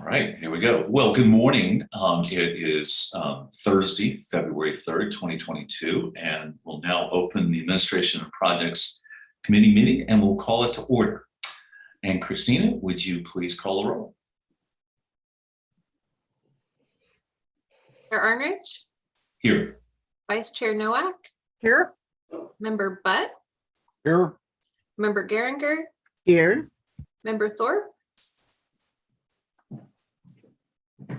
All right, here we go. Well, good morning. It is Thursday, February 3rd, 2022, and we'll now open the Administration of Projects Committee meeting and we'll call it to order. And Christina, would you please call the roll? Chair Arnrich, Here. Vice Chair Nowak, Here. Member Butt, Here. Member Geringer, Here. Member Thorpe.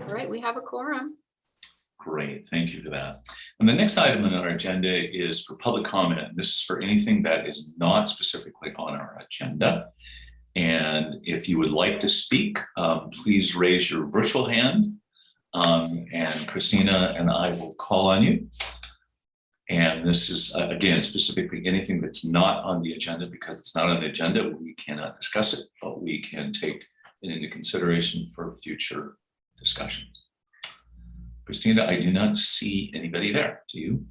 All right, we have a quorum. Great, thank you for that. And the next item on our agenda is for public comment. This is for anything that is not specifically on our agenda. And if you would like to speak, please raise your virtual hand. And Christina and I will call on you. And this is, again, specifically anything that's not on the agenda. Because it's not on the agenda, we cannot discuss it, but we can take it into consideration for future discussions. Christina, I do not see anybody there. Do you?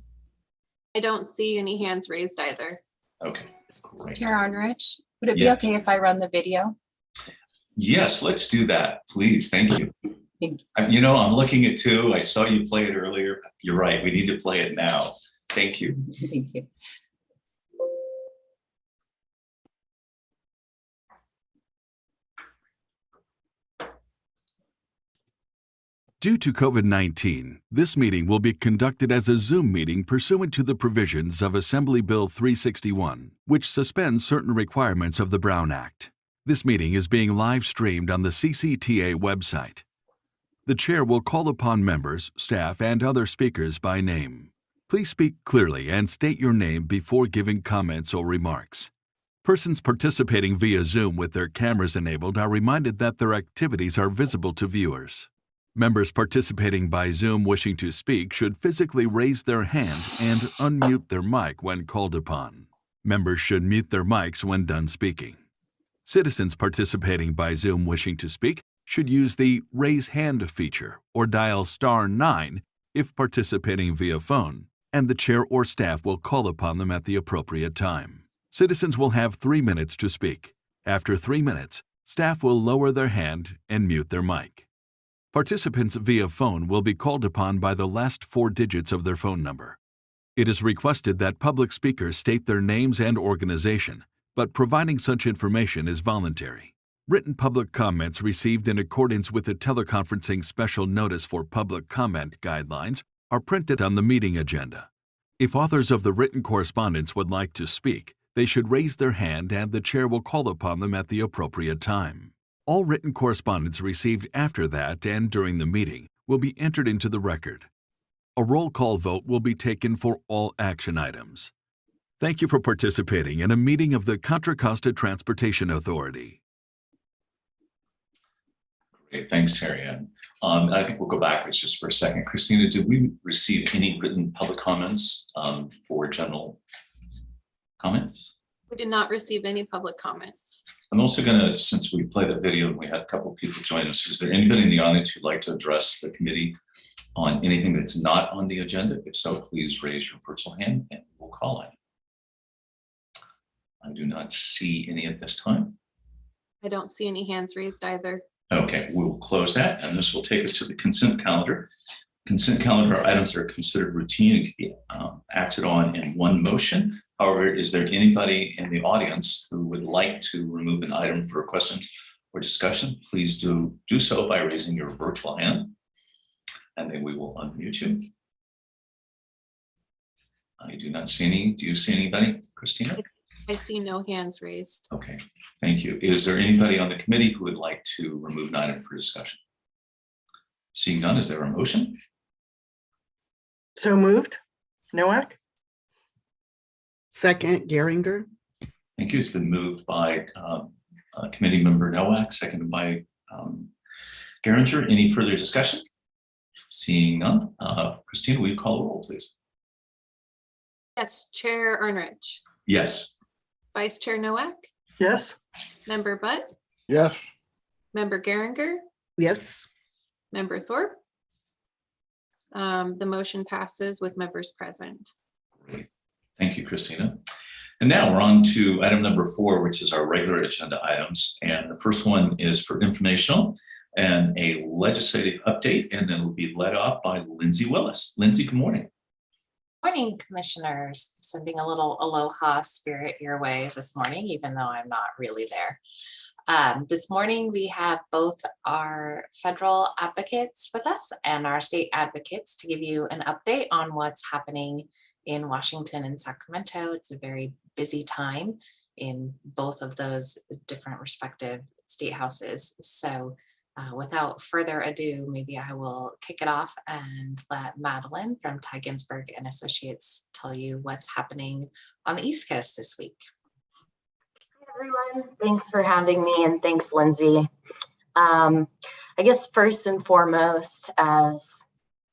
I don't see any hands raised either. Okay, great. Chair Arnrich, would it be Yeah. okay if I run the video? Yes, let's do that, please. Thank you. Thank You know, I'm looking at two. I saw you play it earlier. You're right. We need to play it now. Thank you. Thank you. Due to COVID-19, this meeting will be conducted as a Zoom meeting pursuant to the provisions of Assembly Bill 361, which suspends certain requirements of the Brown Act. This meeting is being live streamed on the CCTA website. The chair will call upon members, staff, and other speakers by name. Please speak clearly and state your name before giving comments or remarks. Persons participating via Zoom with their cameras enabled are reminded that their activities are visible to viewers. Members participating by Zoom wishing to speak should physically raise their hand and unmute their mic when called upon. Members should mute their mics when done speaking. Citizens participating by Zoom wishing to speak should use the Raise Hand feature or dial *9 if participating via phone, and the chair or staff will call upon them at the appropriate time. Citizens will have 3 minutes to speak. After 3 minutes, staff will lower their hand and mute their mic. Participants via phone will be called upon by the last 4 digits of their phone number. It is requested that public speakers state their names and organization, but providing such information is voluntary. Written public comments received in accordance with the teleconferencing special notice for public comment guidelines are printed on the meeting agenda. If authors of the written correspondence would like to speak, they should raise their hand and the chair will call upon them at the appropriate time. All written correspondence received after that and during the meeting will be entered into the record. A roll call vote will be taken for all action items. Thank you for participating in a meeting of the Contra Costa Transportation Authority. Great, thanks, Terry Ann. I think we'll go backwards just for a second. Christina, did we receive any written public comments for general comments? We did not receive any public comments. I'm also going to, since we played the video and we had a couple of people join us, is there anybody in the audience who'd like to address the committee on anything that's not on the agenda? If so, please raise your virtual hand and we'll call on you. I do not see any at this time. I don't see any hands raised either. Okay, we will close that, and this will take us to the consent calendar. Consent calendar are items that are considered routine and can be acted on in one motion. However, is there anybody in the audience who would like to remove an item for questions or discussion? Please do so by raising your virtual hand, and then we will unmute you. I do not see any. Do you see anybody, Christina? I see no hands raised. Okay, thank you. Is there anybody on the committee who would like to remove an item for discussion? Seeing none, is there a motion? So moved. Nowak. Second, Geringer. Thank you. It's been moved by Committee Member Nowak, seconded by Geringer. Any further discussion? Seeing none, Christina, will you call the roll, please? Yes, Chair Arnrich, Yes. Vice Chair Nowak, Yes. Member Butt, Yes. Member Geringer, Yes. Member Thorpe. The motion passes with members present. Great. Thank you, Christina. And now we're on to item number 4, which is our regular agenda items. And the first one is for informational. and a legislative update, and then it'll be led off by Lindsay Willis. Lindsay, good morning. Morning, commissioners. Sending a little aloha spirit your way this morning, even though I'm not really there. This morning, we have both our federal advocates with us and our state advocates to give you an update on what's happening in Washington and Sacramento. It's a very busy time in both of those different respective state houses. So without further ado, maybe I will kick it off and let Madeline from Ty Ginsburg and Associates tell you what's happening on the East Coast this week. Hi, everyone. Thanks for having me, and thanks, Lindsay. I guess first and foremost, as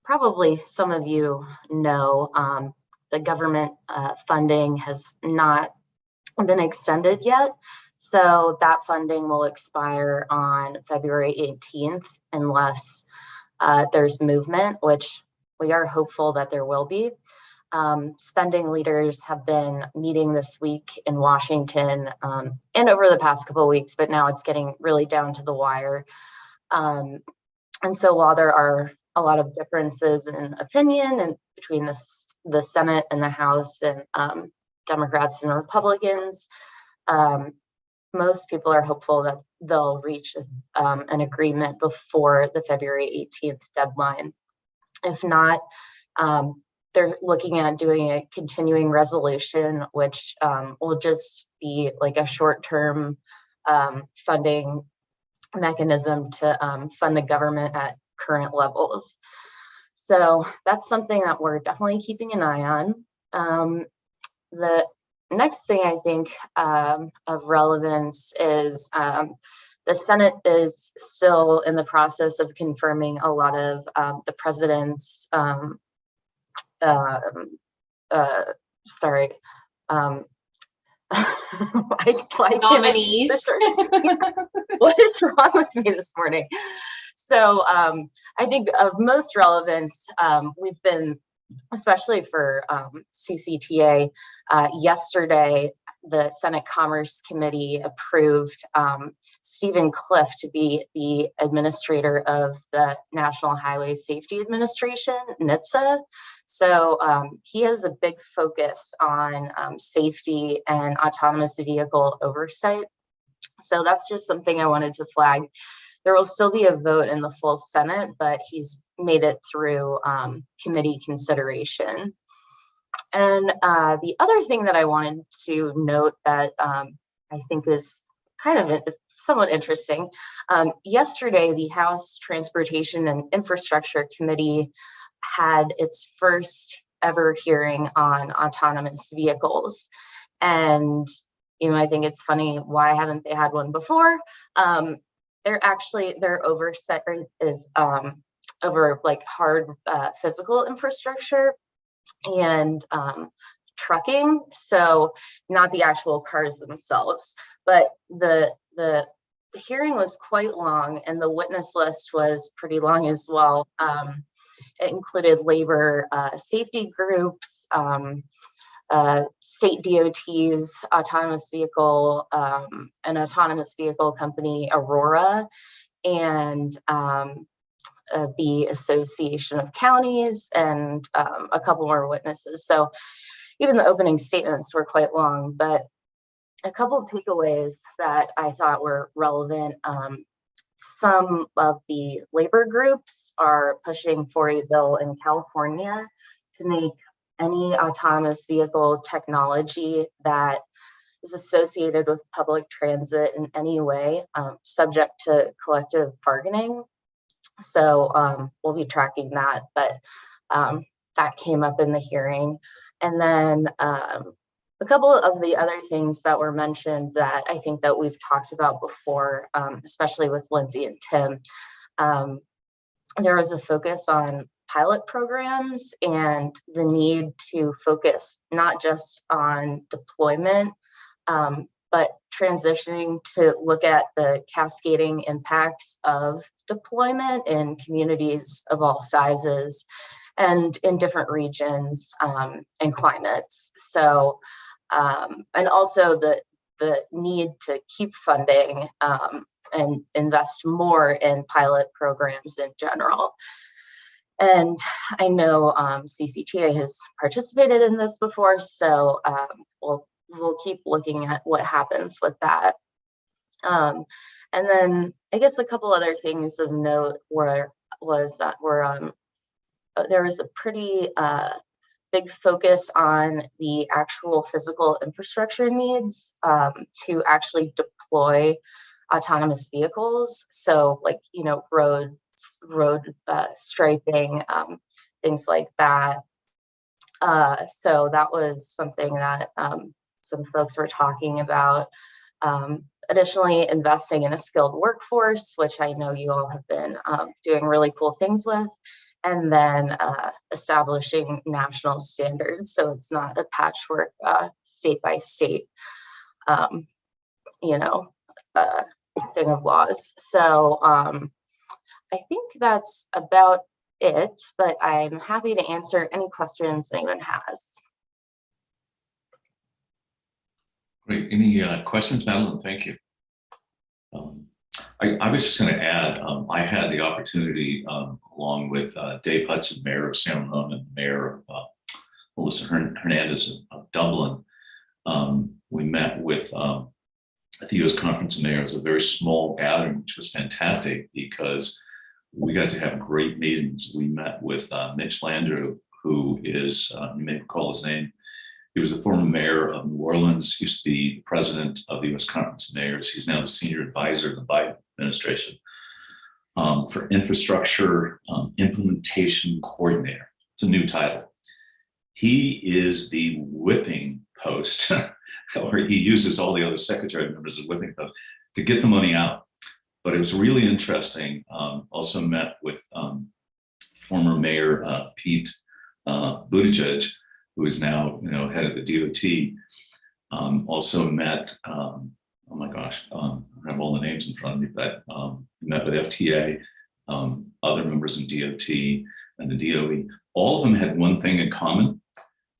probably some of you know, the government funding has not been extended yet. So that funding will expire on February 18th unless there's movement, which we are hopeful that there will be. Spending leaders have been meeting this week in Washington and over the past couple of weeks, but now it's getting really down to the wire. And so while there are a lot of differences in opinion and between the Senate and the House and Democrats and Republicans, most people are hopeful that they'll reach an agreement before the February 18th deadline. If not, they're looking at doing a continuing resolution, which will just be like a short-term funding mechanism to fund the government at current levels. So that's something that we're definitely keeping an eye on. The next thing I think of relevance is the Senate is still in the process of confirming a lot of the president's Nominees. What is wrong with me this morning? So I think of most relevance, we've been, especially for CCTA, yesterday, the Senate Commerce Committee approved Stephen Cliff to be the administrator of the National Highway Safety Administration, NHTSA. So he has a big focus on safety and autonomous vehicle oversight. So that's just something I wanted to flag. There will still be a vote in the full Senate, but he's made it through committee consideration. And the other thing that I wanted to note that I think is kind of somewhat interesting, yesterday the House Transportation and Infrastructure Committee had its first ever hearing on autonomous vehicles. And, you know, I think it's funny, why haven't they had one before? Their oversight is over like hard physical infrastructure and trucking, so not the actual cars themselves. But the hearing was quite long, and the witness list was pretty long as well. It included labor safety groups, state DOTs, autonomous vehicle, an autonomous vehicle company, Aurora, and the Association of Counties, and a couple more witnesses. So even the opening statements were quite long, but a couple of takeaways that I thought were relevant. Some of the labor groups are pushing for a bill in California to make any autonomous vehicle technology that is associated with public transit in any way subject to collective bargaining. So we'll be tracking that, but that came up in the hearing. And then a couple of the other things that were mentioned that I think that we've talked about before, especially with Lindsay and Tim, there was a focus on pilot programs and the need to focus not just on deployment, but transitioning to look at the cascading impacts of deployment in communities of all sizes and in different regions and climates. So, and also the need to keep funding and invest more in pilot programs in general. And I know CCTA has participated in this before, so we'll keep looking at what happens with that. And then I guess a couple other things of note was that there was a pretty big focus on the actual physical infrastructure needs to actually deploy autonomous vehicles. So like, you know, road striping, things like that. So that was something that some folks were talking about. Additionally, investing in a skilled workforce, which I know you all have been doing really cool things with. And then establishing national standards, so it's not a patchwork state by state, you know, thing of laws. So I think that's about it, but I'm happy to answer any questions anyone has. Great. Any questions, Madeline? Thank you. I was just going to add, I had the opportunity, along with Dave Hudson, Mayor of San Ramon, and Mayor of Melissa Hernandez of Dublin. We met with at the U.S. Conference of Mayors, a very small gathering, which was fantastic because we got to have great meetings. We met with Mitch Landrieu, who is, you may recall his name. He was the former mayor of New Orleans, used to be the president of the U.S. Conference of Mayors. He's now the senior advisor of the Biden administration for infrastructure implementation coordinator. It's a new title. He is the whipping post, or he uses all the other secretary members as whipping post to get the money out. But it was really interesting. Also met with former Mayor Pete Buttigieg, who is now, you know, head of the DOT. Also met, oh my gosh, I don't have all the names in front of me, but met with FTA, other members in DOT and the DOE. All of them had one thing in common: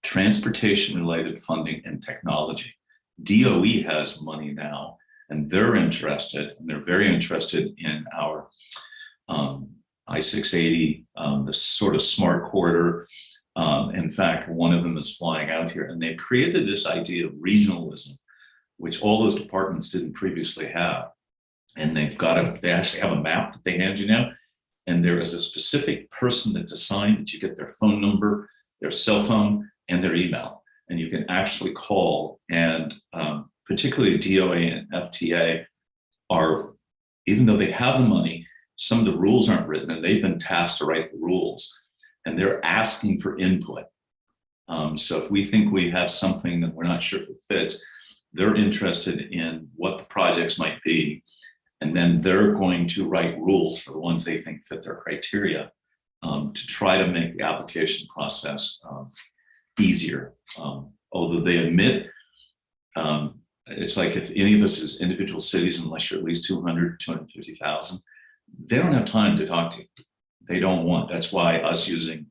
transportation-related funding and technology. DOE has money now, and they're interested, and they're very interested in our I-680, the sort of smart corridor. In fact, one of them is flying out here, and they've created this idea of regionalism, which all those departments didn't previously have. And they actually have a map that they hand you now, and there is a specific person that's assigned that you get their phone number, their cell phone, and their email, and you can actually call. And particularly DOA and FTA are, even though they have the money, some of the rules aren't written, and they've been tasked to write the rules, and they're asking for input. So if we think we have something that we're not sure if it fits, they're interested in what the projects might be, and then they're going to write rules for the ones they think fit their criteria, to try to make the application process easier. Although they admit, it's like if any of us as individual cities, unless you're at least 200, 250,000, they don't have time to talk to you. They don't want. That's why us using,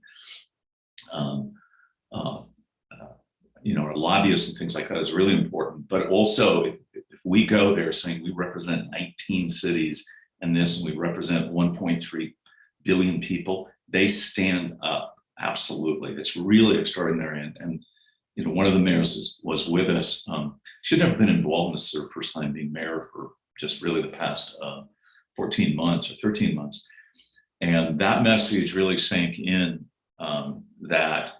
you know, our lobbyists and things like that is really important. But also, if we go there saying we represent 19 cities and this, and we represent 1.3 billion people, they stand up. Absolutely, it's really extraordinary. And you know, one of the mayors was with us. She'd never been involved in this. Her first time being mayor for just really the past 14 months or 13 months. And that message really sank in, that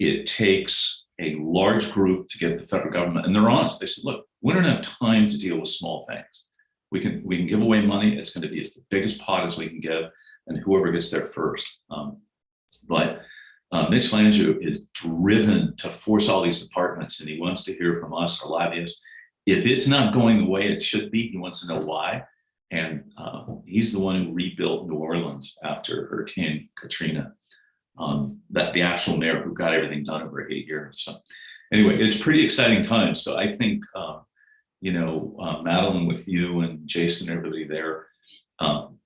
it takes a large group to get the federal government, and they're honest. They said, look, we don't have time to deal with small things. We can give away money. It's going to be the biggest pot as we can give, and whoever gets there first. But Mitch Landrieu is driven to force all these departments, and he wants to hear from us, our lobbyists. If it's not going the way it should be, he wants to know why. And he's the one who rebuilt New Orleans after Hurricane Katrina. That the actual mayor who got everything done over 8 years. So anyway, it's pretty exciting times. So I think, you know, Madeline, with you and Jason, everybody there,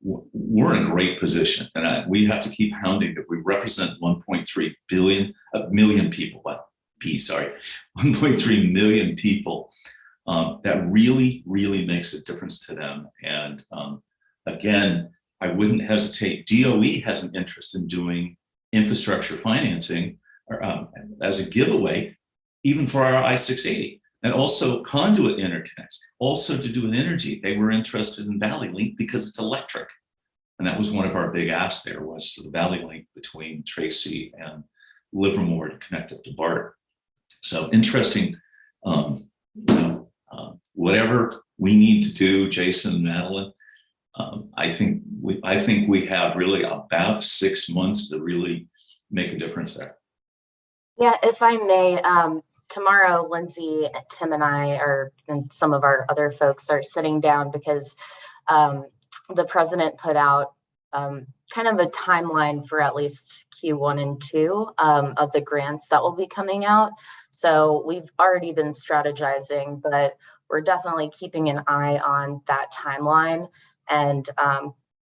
we're in a great position, and we have to keep hounding that we represent 1.3 million people. Well, 1.3 million people that really, really makes a difference to them. And again, I wouldn't hesitate. DOE has an interest in doing infrastructure financing as a giveaway, even for our I-680, and also conduit interconnects, also to do with energy. They were interested in Valley Link because it's electric. And that was one of our big asks there, was for the Valley Link between Tracy and Livermore to connect up to BART. So interesting, whatever we need to do, Jason and Madeline, I think we have really about 6 months to really make a difference there. Yeah, if I may, tomorrow, Lindsay, Tim, and I and some of our other folks are sitting down because the president put out kind of a timeline for at least Q1 and 2 of the grants that will be coming out. So we've already been strategizing, but we're definitely keeping an eye on that timeline, and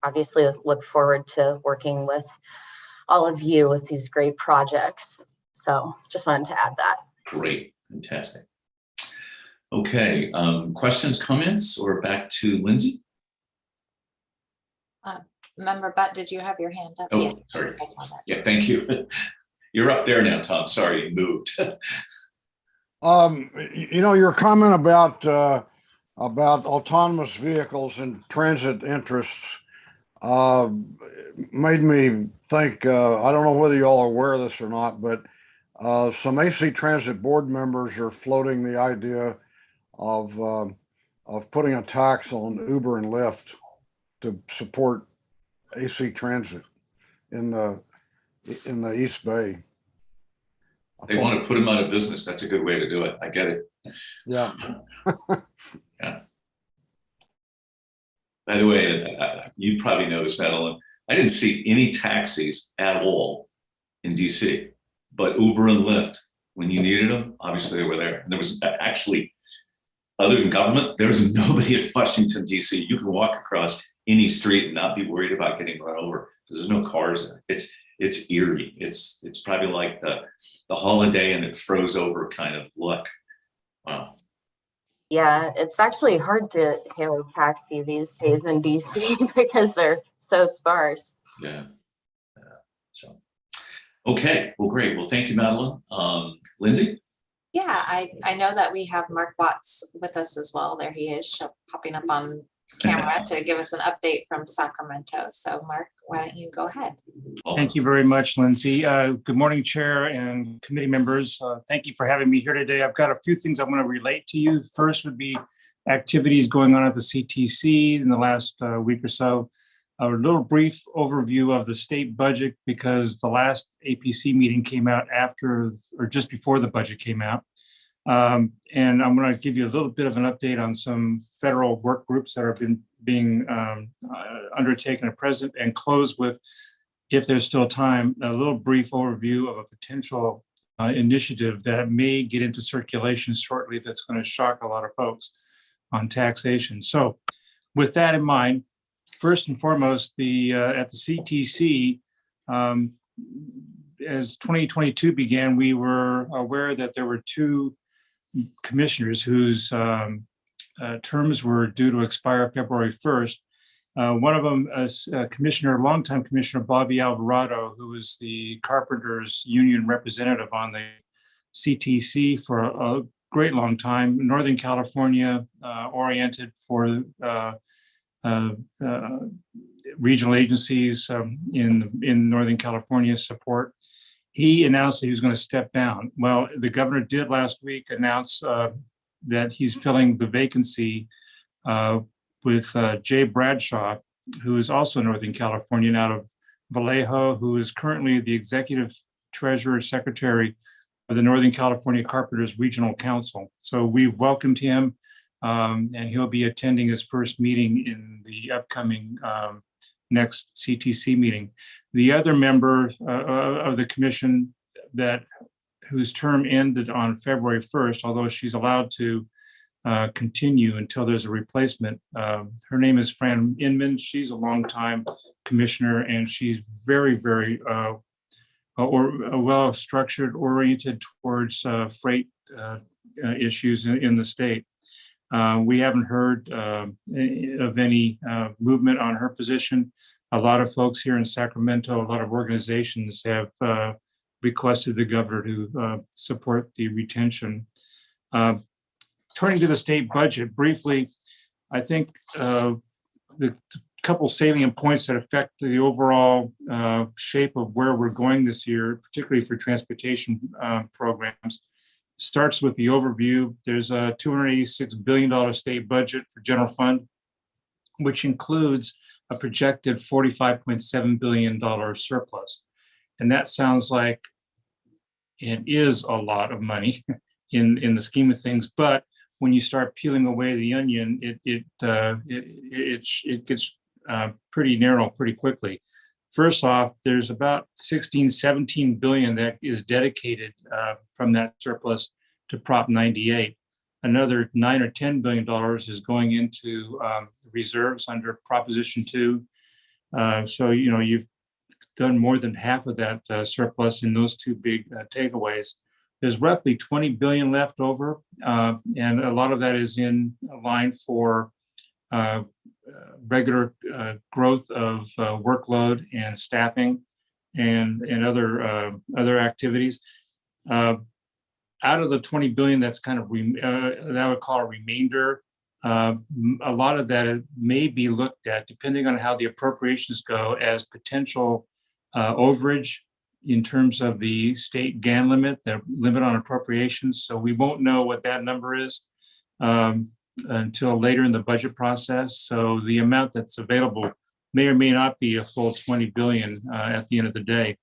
obviously look forward to working with all of you with these great projects. So just wanted to add that. Great, fantastic. Okay, questions, comments, or back to Lindsay? Member Butt, did you have your hand up? Oh, Yeah, sorry. I saw that. Yeah, thank you. You're up there now, Tom. Sorry, you moved. Your comment about autonomous vehicles and transit interests made me think, I don't know whether you all are aware of this or not, but some AC Transit board members are floating the idea of putting a tax on Uber and Lyft to support AC Transit in the East Bay. They want to put them out of business. That's a good way to do it. I get it. Yeah. Yeah. By the way, you probably know this, Madeline. I didn't see any taxis at all in DC, but Uber and Lyft, when you needed them, obviously they were there. And there was actually, other than government, there's nobody in Washington, DC. You can walk across any street and not be worried about getting run over because there's no cars there. It's eerie. It's probably like the holiday and it froze over kind of look. Wow. Yeah, it's actually hard to hail a taxi these days in DC because they're so sparse. Yeah. So, okay. Well, great. Well, thank you, Madeline. Lindsay? Yeah, I know that we have Mark Watts with us as well. There he is, popping up on camera to give us an update from Sacramento. So Mark, why don't you go ahead? Thank you very much, Lindsay. Good morning, Chair and committee members. Thank you for having me here today. I've got a few things I want to relate to you. First would be activities going on at the CTC in the last week or so. A little brief overview of the state budget because the last APC meeting came out after or just before the budget came out. And I'm going to give you a little bit of an update on some federal work groups that have been being undertaken at present, and close with, if there's still time, a little brief overview of a potential initiative that may get into circulation shortly that's going to shock a lot of folks on taxation. So with that in mind, first and foremost, at the CTC, as 2022 began, we were aware that there were two commissioners whose terms were due to expire February 1st. One of them is longtime Commissioner Bobby Alvarado, who was the Carpenters Union representative on the CTC for a great long time, Northern California oriented for regional agencies in Northern California support. He announced that he was going to step down. Well, the governor did last week announce that he's filling the vacancy with Jay Bradshaw, who is also Northern Californian out of Vallejo, who is currently the executive treasurer secretary of the Northern California Carpenters Regional Council. So we welcomed him, and he'll be attending his first meeting in the upcoming next CTC meeting. The other member of the commission whose term ended on February 1st, although she's allowed to continue until there's a replacement. Her name is Fran Inman. She's a longtime commissioner, and she's very, very well-structured, oriented towards freight issues in the state. We haven't heard of any movement on her position. A lot of folks here in Sacramento, a lot of organizations have requested the governor to support the retention. Turning to the state budget briefly, I think the couple salient points that affect the overall shape of where we're going this year, particularly for transportation programs, starts with the overview. There's a $286 billion state budget for general fund, which includes a projected $45.7 billion surplus. And that sounds like it is a lot of money in the scheme of things, but when you start peeling away the onion, it gets pretty narrow pretty quickly. First off, there's about 16, 17 billion that is dedicated from that surplus to Prop 98. Another $9 or $10 billion is going into reserves under Proposition 2. So, you know, you've done more than half of that surplus in those two big takeaways. There's roughly 20 billion left over, and a lot of that is in line for regular growth of workload and staffing and other activities. Out of the 20 billion, that's kind of that I would call a remainder. A lot of that may be looked at, depending on how the appropriations go, as potential overage in terms of the state GAN limit, the limit on appropriations. So we won't know what that number is until later in the budget process. So the amount that's available may or may not be a full 20 billion at the end of the day.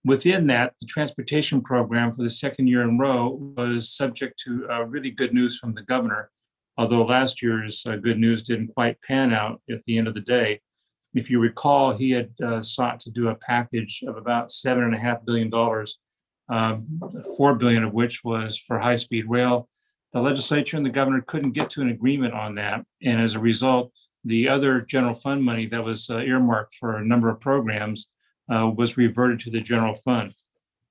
Within that, the transportation program for the second year in a row was subject to really good news from the governor, although last year's good news didn't quite pan out at the end of the day. If you recall, he had sought to do a package of about $7.5 billion, 4 billion of which was for high-speed rail. The legislature and the governor couldn't get to an agreement on that. And as a result, the other general fund money that was earmarked for a number of programs was reverted to the general fund.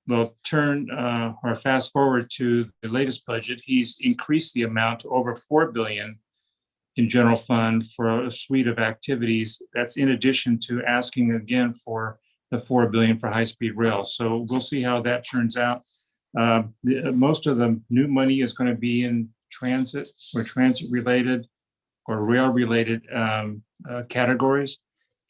Well, fast forward to the latest budget, he's increased the amount to over 4 billion in general fund for a suite of activities. That's in addition to asking again for the 4 billion for high-speed rail. So we'll see how that turns out. Most of the new money is going to be in transit or transit-related or rail-related categories.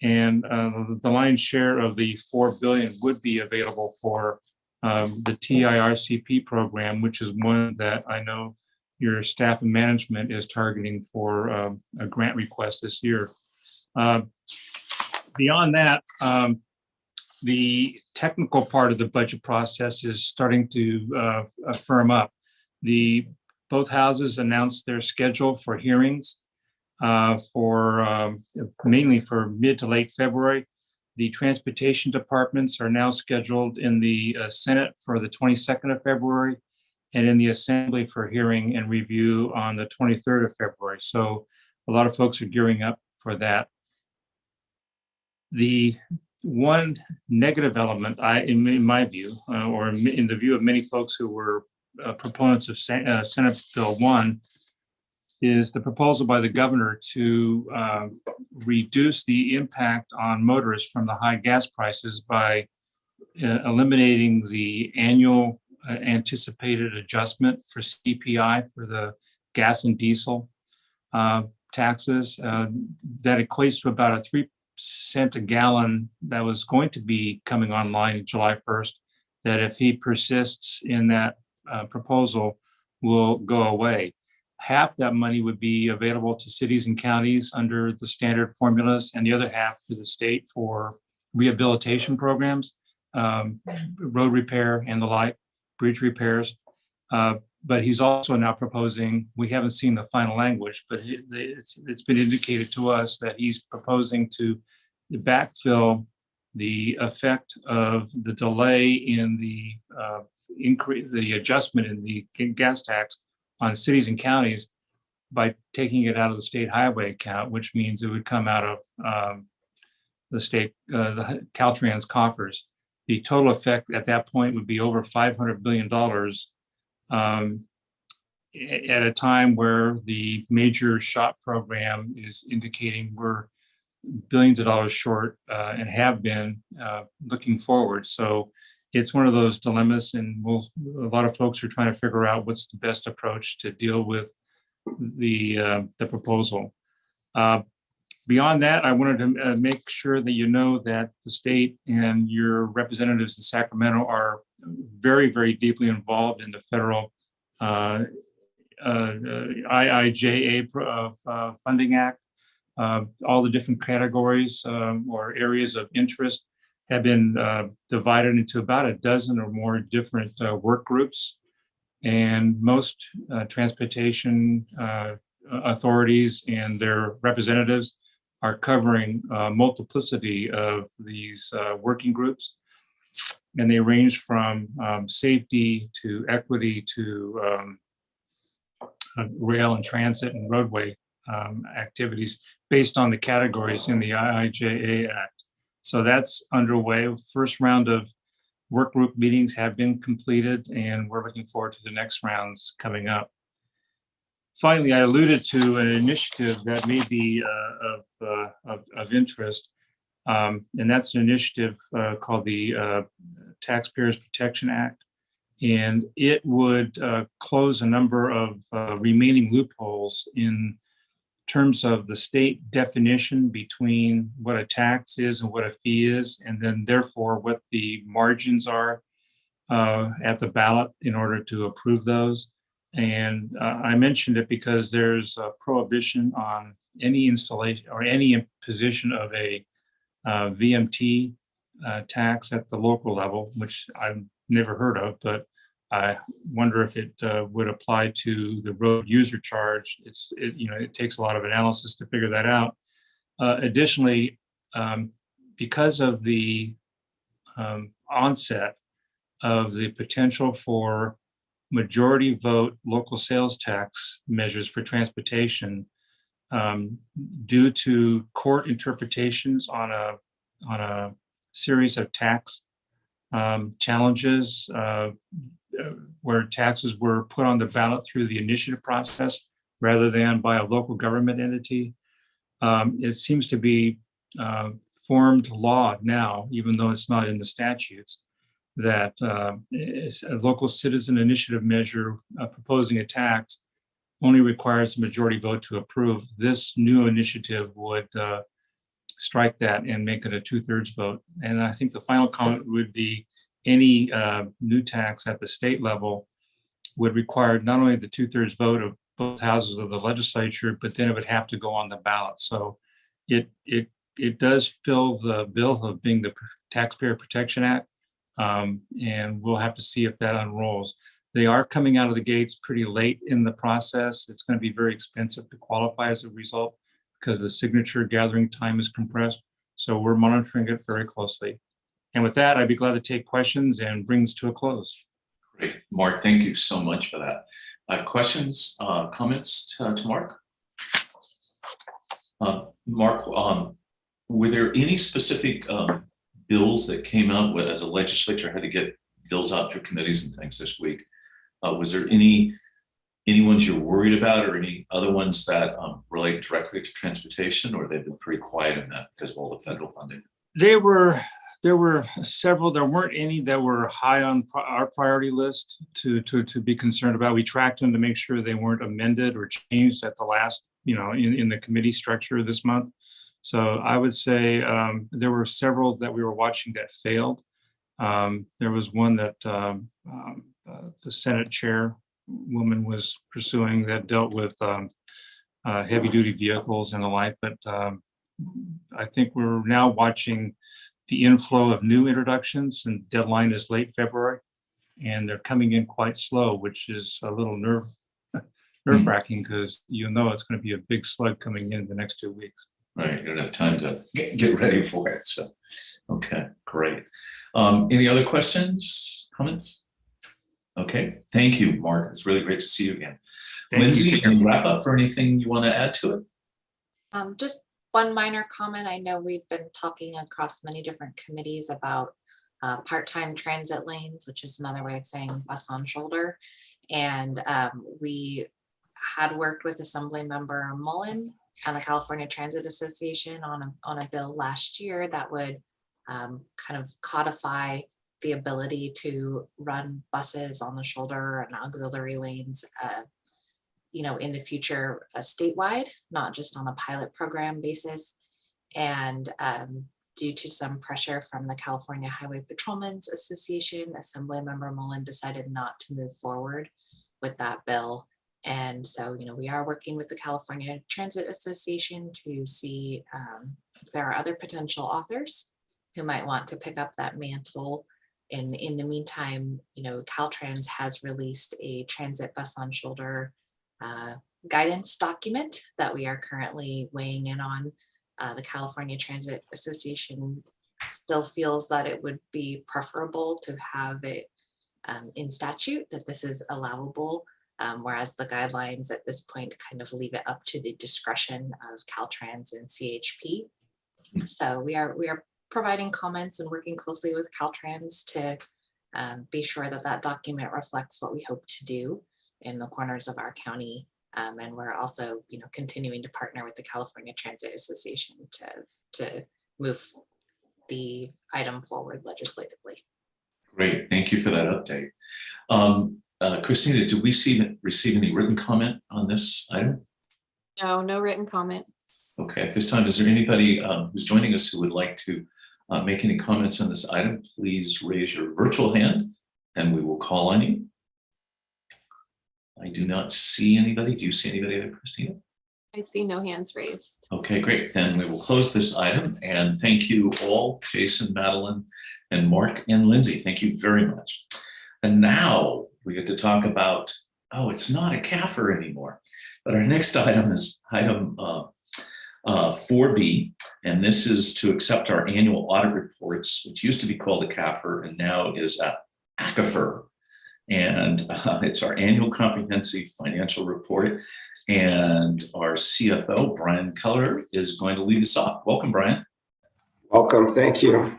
And the lion's share of the 4 billion would be available for the TIRCP program, which is one that I know your staff and management is targeting for a grant request this year. Beyond that, the technical part of the budget process is starting to firm up. Both houses announced their schedule for hearings mainly for mid to late February. The transportation departments are now scheduled in the Senate for the 22nd of February and in the Assembly for hearing and review on the 23rd of February. So a lot of folks are gearing up for that. The one negative element, in my view, or in the view of many folks who were proponents of Senate Bill 1, is the proposal by the governor to reduce the impact on motorists from the high gas prices by eliminating the annual anticipated adjustment for CPI for the gas and diesel taxes. That equates to about a 3 cent a gallon that was going to be coming online July 1st, that if he persists in that proposal will go away. Half that money would be available to cities and counties under the standard formulas, and the other half to the state for rehabilitation programs, road repair and the like, bridge repairs. But he's also now proposing, we haven't seen the final language, but it's been indicated to us that he's proposing to backfill the effect of the delay in the the adjustment in the gas tax on cities and counties by taking it out of the state highway account, which means it would come out of the state, the Caltrans coffers. The total effect at that point would be over $500 billion. at a time where the major SHOP program is indicating we're billions of dollars short and have been looking forward. So it's one of those dilemmas, and a lot of folks are trying to figure out what's the best approach to deal with the proposal. Beyond that, I wanted to make sure that you know that the state and your representatives in Sacramento are very, very deeply involved in the federal IIJA Funding Act. All the different categories or areas of interest have been divided into about a dozen or more different work groups. And most transportation authorities and their representatives are covering a multiplicity of these working groups. And they range from safety to equity to rail and transit and roadway activities based on the categories in the IIJA Act. So that's underway. First round of work group meetings have been completed, and we're looking forward to the next rounds coming up. Finally, I alluded to an initiative that may be of interest, and that's an initiative called the Taxpayers Protection Act. And it would close a number of remaining loopholes in terms of the state definition between what a tax is and what a fee is, and then therefore what the margins are at the ballot in order to approve those. And I mentioned it because there's a prohibition on any installation or any imposition of a VMT tax at the local level, which I've never heard of, but I wonder if it would apply to the road user charge. It takes a lot of analysis to figure that out. Additionally, because of the onset of the potential for majority vote local sales tax measures for transportation, due to court interpretations on a series of tax challenges where taxes were put on the ballot through the initiative process rather than by a local government entity. It seems to be formed law now, even though it's not in the statutes, that a local citizen initiative measure proposing a tax only requires a majority vote to approve. This new initiative would strike that and make it a 2/3 vote. And I think the final comment would be any new tax at the state level would require not only the 2/3 vote of both houses of the legislature, but then it would have to go on the ballot. So it does fill the bill of being the Taxpayer Protection Act. And we'll have to see if that unrolls. They are coming out of the gates pretty late in the process. It's going to be very expensive to qualify as a result because the signature gathering time is compressed. So we're monitoring it very closely. And with that, I'd be glad to take questions and bring this to a close. Great. Mark, thank you so much for that. Questions, comments to Mark? Mark, were there any specific bills that came out with, as a legislature had to get bills out to committees and things this week? Was there any ones you're worried about, or any other ones that relate directly to transportation, or they've been pretty quiet in that because of all the federal funding? There were several. There weren't any that were high on our priority list to be concerned about. We tracked them to make sure they weren't amended or changed at the last, in the committee structure this month. So I would say there were several that we were watching that failed. There was one that the Senate chairwoman was pursuing that dealt with heavy duty vehicles and the like. But I think we're now watching the inflow of new introductions, and the deadline is late February, and they're coming in quite slow, which is a little nerve-wracking because it's going to be a big slug coming in the next 2 weeks. Right, you don't have time to get ready for it. So, okay, great. Any other questions, comments? Okay, thank you, Mark. It's really great to see you again. Thank Lindsay, you. any wrap up or anything you want to add to it? Just one minor comment. I know we've been talking across many different committees about part-time transit lanes, which is another way of saying bus on shoulder. And we had worked with Assembly Member Mullen and the California Transit Association on a bill last year that would kind of codify the ability to run buses on the shoulder and auxiliary lanes, in the future statewide, not just on a pilot program basis. And due to some pressure from the California Highway Patrolmen's Association, Assembly Member Mullen decided not to move forward with that bill. And so, we are working with the California Transit Association to see if there are other potential authors who might want to pick up that mantle. In the meantime, Caltrans has released a transit bus on shoulder guidance document that we are currently weighing in on. The California Transit Association still feels that it would be preferable to have it in statute that this is allowable, whereas the guidelines at this point kind of leave it up to the discretion of Caltrans and CHP. So we are providing comments and working closely with Caltrans to be sure that that document reflects what we hope to do in the corners of our county. And we're also, continuing to partner with the California Transit Association to move the item forward legislatively. Great, thank you for that update. Christina, did we receive any written comment on this item? No written comment. Okay, at this time, is there anybody who's joining us who would like to make any comments on this item? Please raise your virtual hand and we will call on you. I do not see anybody. Do you see anybody there, Christina? I see no hands raised. Okay, great. Then we will close this item and thank you all, Jason, Madeline, and Mark and Lindsay. Thank you very much. And now we get to talk about, it's not a CAFR anymore, but our next item is item 4B, and this is to accept our annual audit reports, which used to be called a CAFR and now is a ACAFR. And it's our annual comprehensive financial report. And our CFO, Brian Keller, is going to lead us off. Welcome, Brian. Welcome, thank you.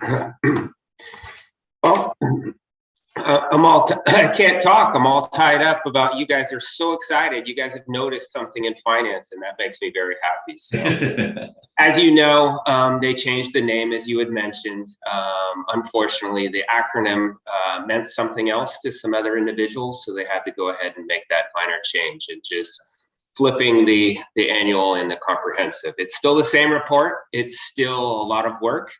Well, I can't talk. I'm all tied up about you guys are so excited. You guys have noticed something in finance and that makes me very happy. So as you know, they changed the name as you had mentioned. Unfortunately, the acronym meant something else to some other individuals. So they had to go ahead and make that minor change and just flipping the annual and the comprehensive. It's still the same report. It's still a lot of work.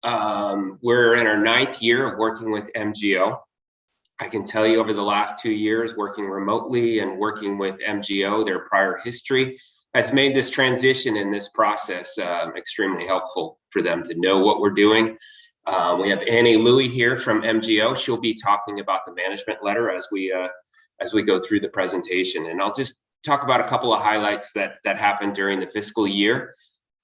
We're in our 9th year of working with MGO. I can tell you over the last 2 years, working remotely and working with MGO, their prior history has made this transition in this process extremely helpful for them to know what we're doing. We have Annie Louie here from MGO. She'll be talking about the management letter as we go through the presentation. And I'll just talk about a couple of highlights that happened during the fiscal year.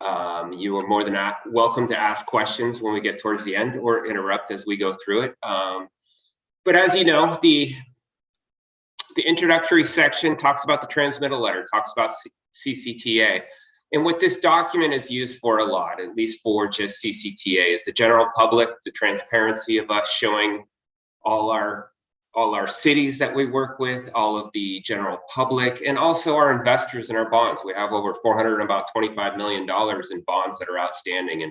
You are more than welcome to ask questions when we get towards the end or interrupt as we go through it. But as you know, the introductory section talks about the transmittal letter, talks about CCTA. And what this document is used for a lot, at least for just CCTA, is the general public, the transparency of us showing all our cities that we work with, all of the general public, and also our investors in our bonds. We have over $425 million in bonds that are outstanding.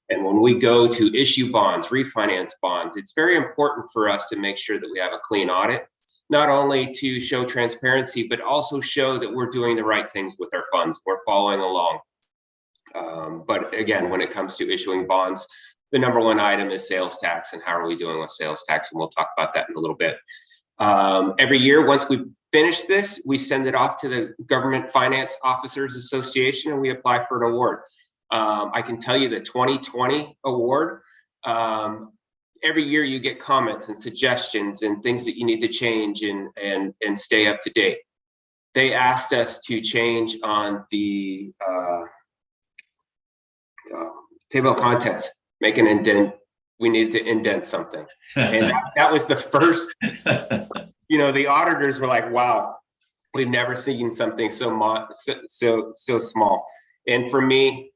And when we go to issue bonds, refinance bonds, it's very important for us to make sure that we have a clean audit, not only to show transparency, but also show that we're doing the right things with our funds. We're following along. But again, when it comes to issuing bonds, the number one item is sales tax and how are we doing with sales tax? And we'll talk about that in a little bit. Every year, once we finish this, we send it off to the Government Finance Officers Association and we apply for an award. I can tell you the 2020 award, every year you get comments and suggestions and things that you need to change and stay up to date. They asked us to change on the table of contents, make an indent. We needed to indent something. And that was the first, the auditors were like, wow, we've never seen something so small. And for me,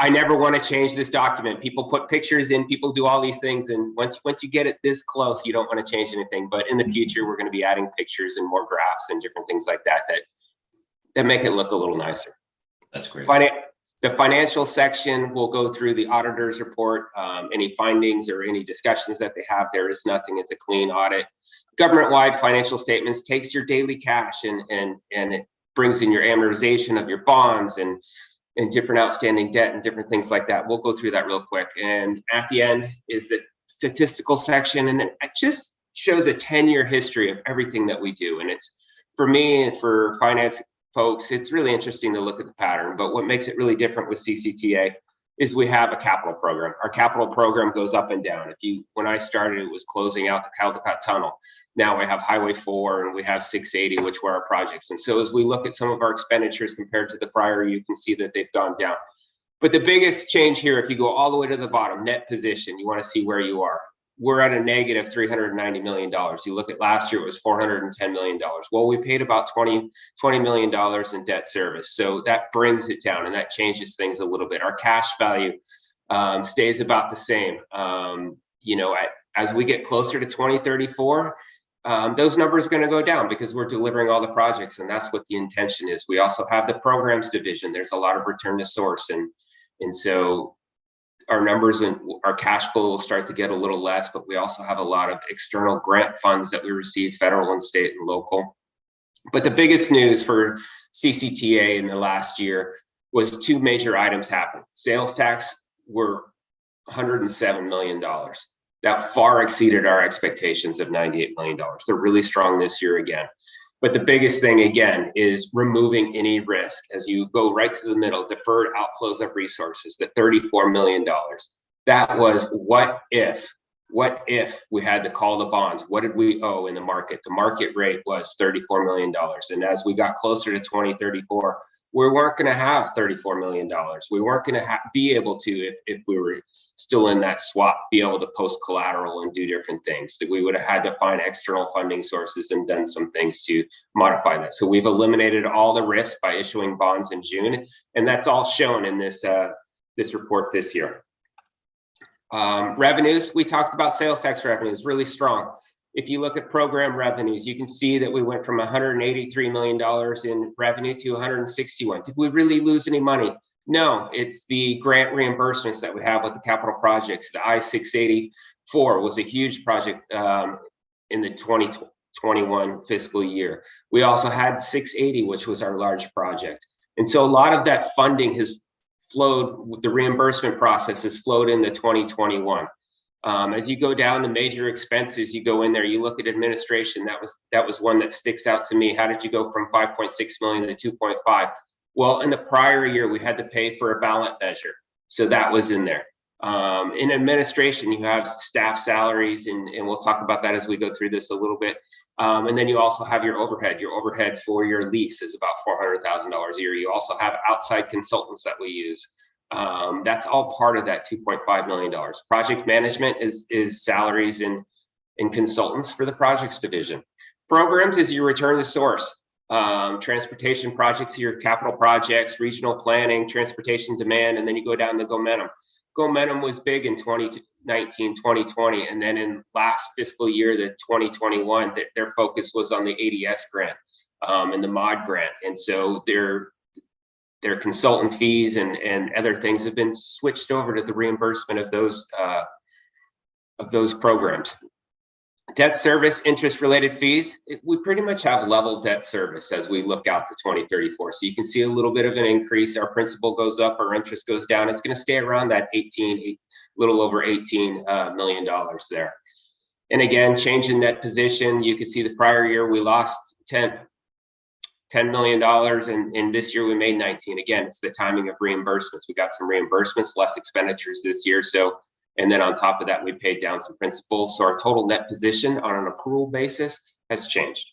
I never want to change this document. People put pictures in, people do all these things, and once you get it this close, you don't want to change anything. But in the future, we're going to be adding pictures and more graphs and different things like that that make it look a little nicer. That's great. The financial section will go through the auditor's report, any findings or any discussions that they have. There is nothing. It's a clean audit. Government-wide financial statements takes your daily cash and it brings in your amortization of your bonds and different outstanding debt and different things like that. We'll go through that real quick. And at the end is the statistical section, and it just shows a 10-year history of everything that we do. And it's, for me and for finance folks, it's really interesting to look at the pattern. But what makes it really different with CCTA is we have a capital program. Our capital program goes up and down. When I started, it was closing out the Caldecott Tunnel. Now we have Highway 4 and we have 680, which were our projects. And so as we look at some of our expenditures compared to the prior, you can see that they've gone down. But the biggest change here, if you go all the way to the bottom, net position, you want to see where you are. We're at a negative $390 million. You look at last year, it was $410 million. Well, we paid about $20 million in debt service. So that brings it down and that changes things a little bit. Our cash value stays about the same. As we get closer to 2034, those numbers are going to go down because we're delivering all the projects, and that's what the intention is. We also have the programs division. There's a lot of return to source, and so our numbers and our cash flow will start to get a little less, but we also have a lot of external grant funds that we receive, federal and state and local. But the biggest news for CCTA in the last year was two major items happened. Sales tax were $107 million. That far exceeded our expectations of $98 million. They're really strong this year again. But the biggest thing, again, is removing any risk. As you go right to the middle, deferred outflows of resources, the $34 million. That was what if we had to call the bonds? What did we owe in the market? The market rate was $34 million. And as we got closer to 2034, we weren't going to have $34 million. We weren't going to be able to, if we were still in that swap, be able to post collateral and do different things. That we would have had to find external funding sources and done some things to modify that. So we've eliminated all the risk by issuing bonds in June, and that's all shown in this report this year. Revenues, we talked about sales tax revenues, really strong. If you look at program revenues, you can see that we went from $183 million in revenue to $161 million. Did we really lose any money? No, it's the grant reimbursements that we have with the capital projects. The I-684 was a huge project in the 2021 fiscal year. We also had 680, which was our large project. And so a lot of that funding has flowed, the reimbursement process has flowed into 2021. As you go down the major expenses, you go in there, you look at administration. That was one that sticks out to me. How did you go from 5.6 million to 2.5? Well, in the prior year, we had to pay for a ballot measure. So that was in there. In administration, you have staff salaries, and we'll talk about that as we go through this a little bit. And then you also have your overhead. Your overhead for your lease is about $400,000 a year. You also have outside consultants that we use. That's all part of that $2.5 million. Project management is salaries and consultants for the projects division. Programs is your return to source. Transportation projects, your capital projects, regional planning, transportation demand, and then you go down to Momentum. Momentum was big in 2019, 2020, and then in last fiscal year, the 2021, their focus was on the ADS grant and the MOD grant. And so their consultant fees and other things have been switched over to the reimbursement of those programs. Debt service, interest related fees, we pretty much have level debt service as we look out to 2034. So you can see a little bit of an increase. Our principal goes up, our interest goes down. It's going to stay around that little over $18 million there. And again, change in net position. You can see the prior year we lost $10 million, and this year we made 19. Again, it's the timing of reimbursements. We got some reimbursements, less expenditures this year. And then on top of that, we paid down some principal. So our total net position on an accrual basis has changed.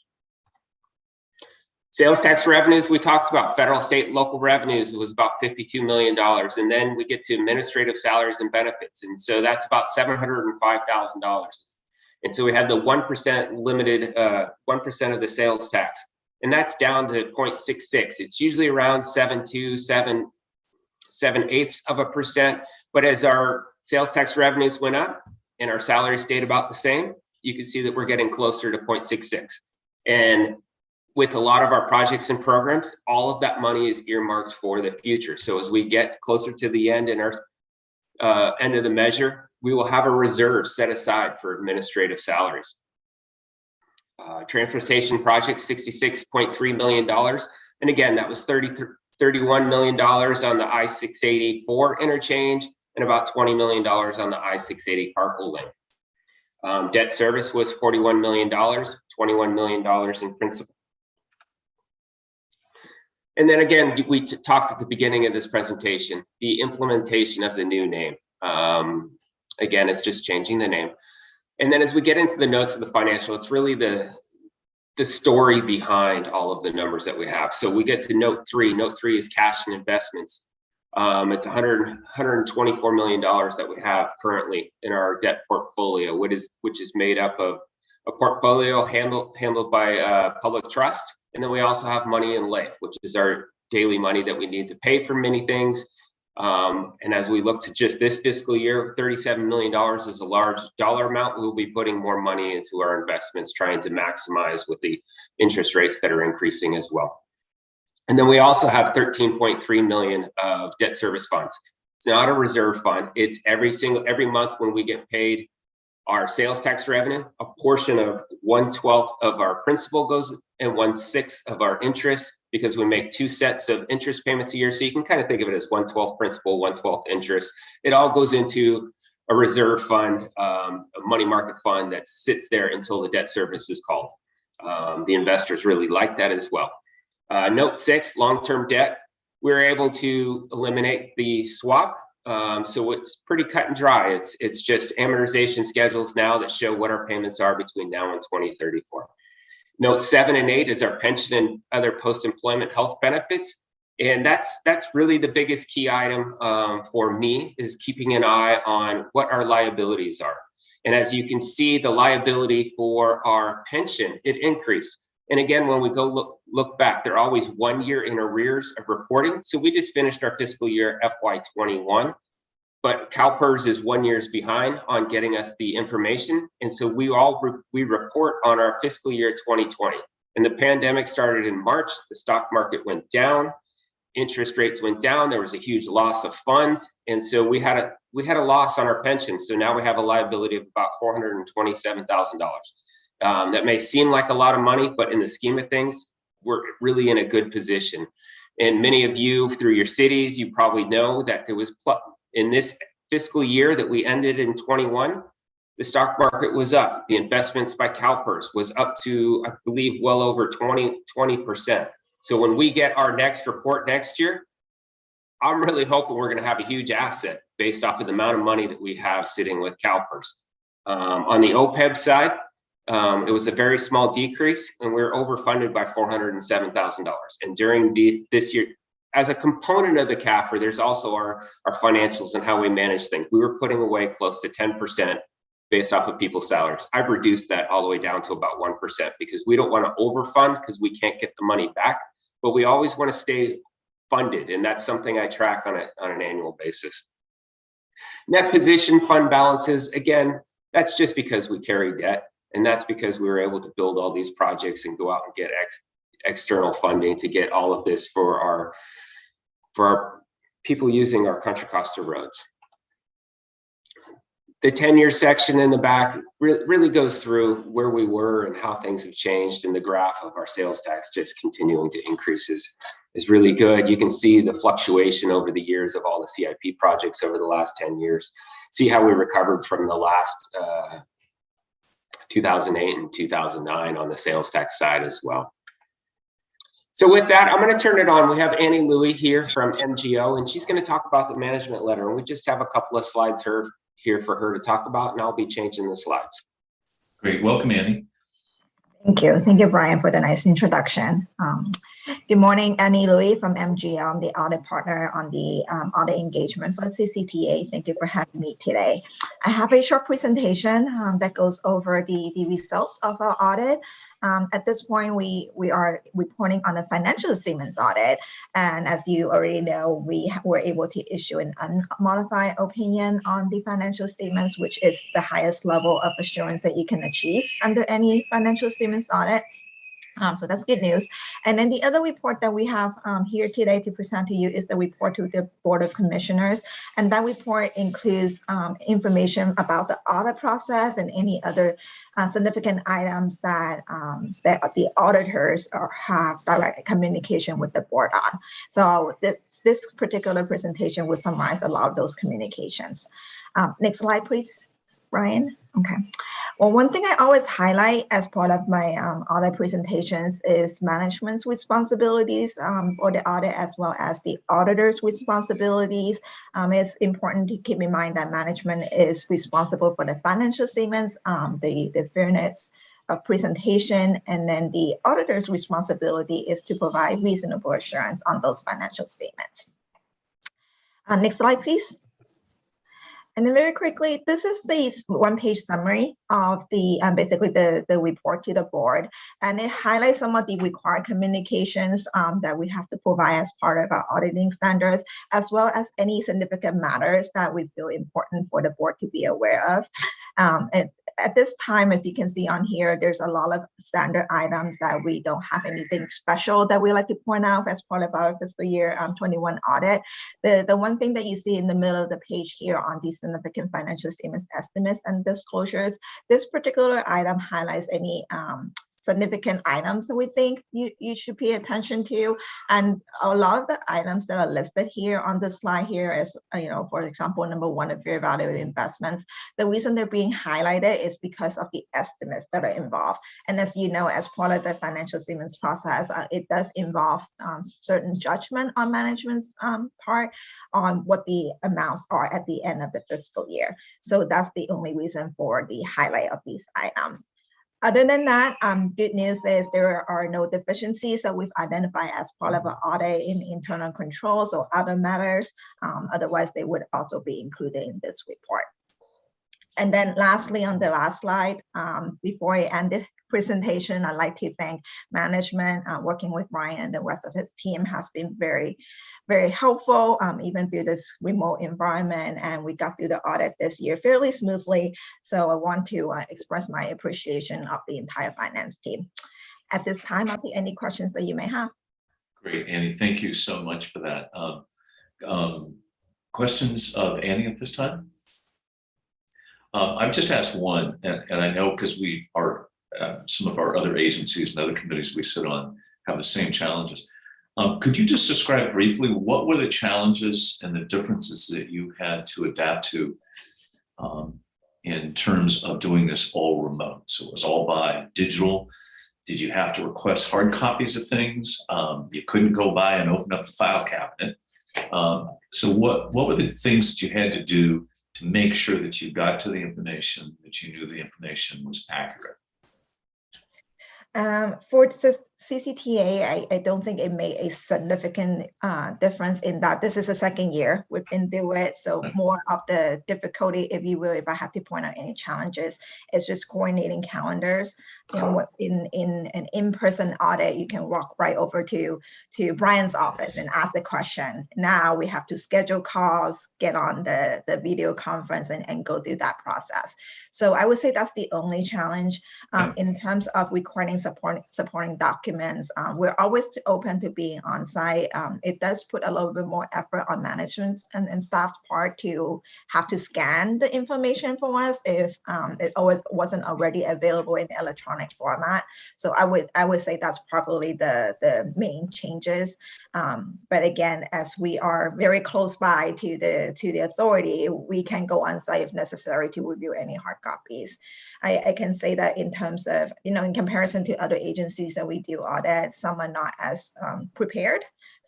Sales tax revenues, we talked about federal, state, local revenues. It was about $52 million. And then we get to administrative salaries and benefits. And so that's about $705,000. And so we had the 1% limited, 1% of the sales tax. And that's down to 0.66. It's usually around 7.2, 0.78%. But as our sales tax revenues went up and our salary stayed about the same, you can see that we're getting closer to 0.66. And with a lot of our projects and programs, all of that money is earmarked for the future. So as we get closer to the end in our end of the measure, we will have a reserve set aside for administrative salaries. Transportation projects, $66.3 million. And again, that was $31 million on the I-684 interchange and about $20 million on the I-680 carpool lane. Debt service was $41 million, $21 million in principal. And then again, we talked at the beginning of this presentation, the implementation of the new name. Again, it's just changing the name. And then as we get into the notes of the financial, it's really the story behind all of the numbers that we have. So we get to note 3. Note 3 is cash and investments. It's $124 million that we have currently in our debt portfolio, which is made up of a portfolio handled by public trust. And then we also have money in life, which is our daily money that we need to pay for many things. And as we look to just this fiscal year, $37 million is a large dollar amount. We'll be putting more money into our investments, trying to maximize with the interest rates that are increasing as well. And then we also have $13.3 million of debt service funds. It's not a reserve fund. It's every month when we get paid our sales tax revenue, a portion of 1/12 of our principal goes and 1/6 of our interest, because we make 2 sets of interest payments a year. So you can kind of think of it as 1/12 principal, 1/12 interest. It all goes into a reserve fund, a money market fund that sits there until the debt service is called. The investors really like that as well. Note 6, long-term debt. We're able to eliminate the swap. So it's pretty cut and dry. It's just amortization schedules now that show what our payments are between now and 2034. Note 7 and 8 is our pension and other post-employment health benefits. And that's really the biggest key item for me, is keeping an eye on what our liabilities are. And as you can see, the liability for our pension, it increased. And again, when we go look back, they're always 1 year in arrears of reporting. So we just finished our fiscal year FY21, but CalPERS is 1 year behind on getting us the information. And so we report on our fiscal year 2020. And the pandemic started in March. The stock market went down, interest rates went down. There was a huge loss of funds, and so we had a loss on our pension. So now we have a liability of about $427,000. That may seem like a lot of money, but in the scheme of things, we're really in a good position. And many of you through your cities, you probably know that there was in this fiscal year that we ended in 21, the stock market was up. The investments by CalPERS was up to, I believe, well over 20%. So when we get our next report next year, I'm really hoping we're going to have a huge asset based off of the amount of money that we have sitting with CalPERS. On the OPEB side, it was a very small decrease, and we're overfunded by $407,000. And during this year, as a component of the CAFR, there's also our financials and how we manage things. We were putting away close to 10% based off of people's salaries. I've reduced that all the way down to about 1% because we don't want to overfund because we can't get the money back, but we always want to stay funded, and that's something I track on an annual basis. Net position fund balances, again, that's just because we carry debt, and that's because we were able to build all these projects and go out and get external funding to get all of this for our people using our Contra Costa roads. The 10-year section in the back really goes through where we were and how things have changed, and the graph of our sales tax just continuing to increase is really good. You can see the fluctuation over the years of all the CIP projects over the last 10 years. See how we recovered from the last 2008 and 2009 on the sales tax side as well. So with that, I'm going to turn it on. We have Annie Louie here from MGO, and she's going to talk about the management letter. And we just have a couple of slides here for her to talk about, and I'll be changing the slides. Great. Welcome, Annie. Thank you. Thank you, Brian, for the nice introduction. Good morning, Annie Louie from MGO. I'm the audit partner on the audit engagement for CCTA. Thank you for having me today. I have a short presentation that goes over the results of our audit, At this point, we are reporting on the financial statements audit. And as you already know, we were able to issue an unmodified opinion on the financial statements, which is the highest level of assurance that you can achieve under any financial statements audit. So that's good news. And then the other report that we have here today to present to you is the report to the Board of Commissioners. And that report includes information about the audit process and any other significant items that, that the auditors have direct communication with the board on. So this particular presentation will summarize a lot of those communications. Next slide, please, Brian. Okay. Well, one thing I always highlight as part of my audit presentations is management's responsibilities for the audit, as well as the auditor's responsibilities. It's important to keep in mind that management is responsible for the financial statements, the fairness of presentation, and then the auditor's responsibility is to provide reasonable assurance on those financial statements. Next slide, please. And then very quickly, this is the one-page summary of the basically the report to the board, and it highlights some of the required communications that we have to provide as part of our auditing standards, as well as any significant matters that we feel important for the board to be aware of. At this time, as you can see on here, there's a lot of standard items that we don't have anything special that we like to point out as part of our fiscal year 21 audit. The one thing that you see in the middle of the page here on these significant financial statements estimates and disclosures, this particular item highlights any significant items that we think you should pay attention to. And a lot of the items that are listed here on the slide here is, for example, number one, the fair value of investments. The reason they're being highlighted is because of the estimates that are involved. And as you know, as part of the financial statements process, it does involve certain judgment on management's part on what the amounts are at the end of the fiscal year. So that's the only reason for the highlight of these items. Other than that, good news is there are no deficiencies that we've identified as part of our audit in internal controls or other matters. Otherwise, they would also be included in this report. And then lastly, on the last slide, before I end the presentation, I'd like to thank management. Working with Brian and the rest of his team has been very, very helpful, even through this remote environment. And we got through the audit this year fairly smoothly. So I want to express my appreciation of the entire finance team. At this time, I'll take any questions that you may have. Great, Annie, thank you so much for that. Questions of Annie at this time? I've just asked one, and I know because we are, some of our other agencies and other committees we sit on have the same challenges. Could you just describe briefly what were the challenges and the differences that you had to adapt to in terms of doing this all remote? So it was all by digital. Did you have to request hard copies of things? You couldn't go by and open up the file cabinet. So what were the things that you had to do to make sure that you got to the information, that you knew the information was accurate? For CCTA, I don't think it made a significant difference in that. This is the second year we've been doing it. So more of the difficulty, if you will, if I had to point out any challenges, is just coordinating calendars. In an in-person audit, you can walk right over to Brian's office and ask the question. Now we have to schedule calls, get on the video conference and go through that process. So I would say that's the only challenge. In terms of recording supporting documents, we're always open to being on site. It does put a little bit more effort on management's and staff's part to have to scan the information for us if it always wasn't already available in electronic format. So I would say that's probably the main changes. But again, as we are very close by to the authority, we can go on site if necessary to review any hard copies. I can say that in terms of, in comparison to other agencies that we do audit, some are not as prepared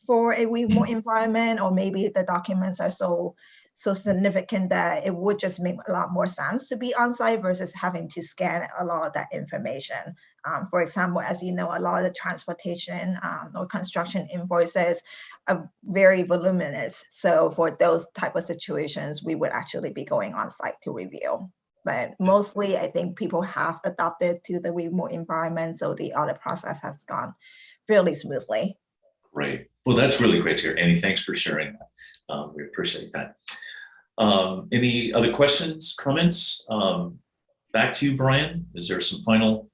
for a remote environment, or maybe the documents are so significant that it would just make a lot more sense to be on site versus having to scan a lot of that information. For example, as you know, a lot of the transportation or construction invoices are very voluminous. So for those type of situations, we would actually be going on site to review. But mostly, I think people have adopted to the remote environment, so the audit process has gone fairly smoothly. Great. Well, that's really great to hear. Annie, thanks for sharing that. We appreciate that. Any other questions, comments? Back to you, Brian. Is there some final?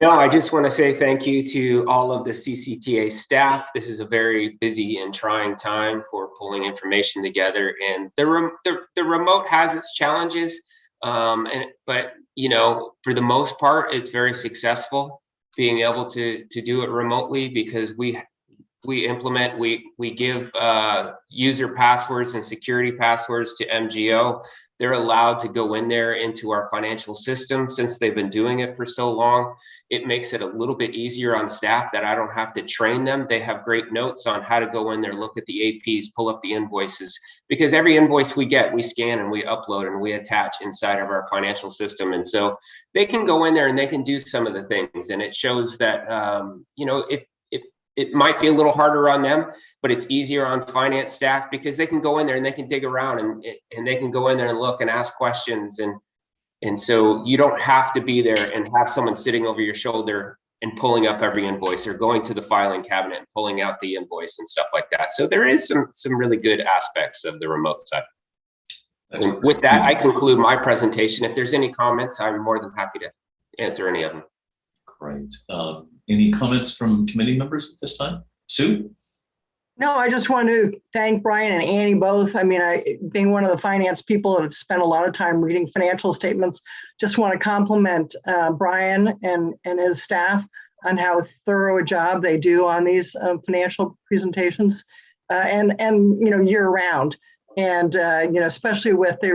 No, I just want to say thank you to all of the CCTA staff. This is a very busy and trying time for pulling information together, and the remote has its challenges, but you know, for the most part, it's very successful being able to do it remotely, because we give user passwords and security passwords to MGO. They're allowed to go in there into our financial system. Since they've been doing it for so long, it makes it a little bit easier on staff that I don't have to train them. They have great notes on how to go in there, look at the APs, pull up the invoices, because every invoice we get, we scan and we upload and we attach inside of our financial system. And so they can go in there and they can do some of the things. And it shows that, you know, it might be a little harder on them, but it's easier on finance staff, because they can go in there and they can dig around and they can go in there and look and ask questions. And so you don't have to be there and have someone sitting over your shoulder and pulling up every invoice, or going to the filing cabinet and pulling out the invoice and stuff like that. So there is some really good aspects of the remote side. And with that, I conclude my presentation. If there's any comments, I'm more than happy to answer any of them. Great. Any comments from committee members at this time? Sue? No, I just want to thank Brian and Annie both. I mean, being one of the finance people that have spent a lot of time reading financial statements, just want to compliment Brian and his staff on how thorough a job they do on these financial presentations, and you know, year round. And you know, especially with the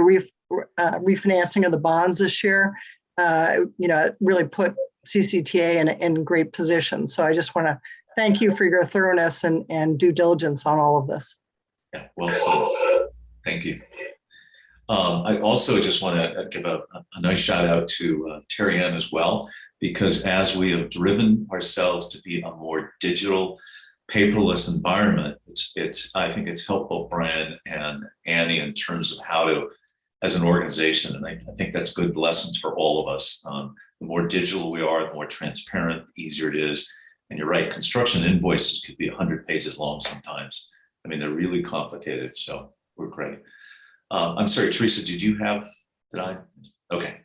refinancing of the bonds this year, you know, it really put CCTA in great position. So I just want to thank you for your thoroughness and due diligence on all of this. Yeah, well said. Thank you. I also just want to give a nice shout out to Terry Ann as well, because as we have driven ourselves to be a more digital, paperless environment, I think it's helped both Brian and Annie in terms of how to, as an organization, and I think that's good lessons for all of us. The more digital we are, the more transparent, the easier it is. And you're right, construction invoices could be 100 pages long sometimes. I mean, they're really complicated, so we're great. I'm sorry, Teresa, okay.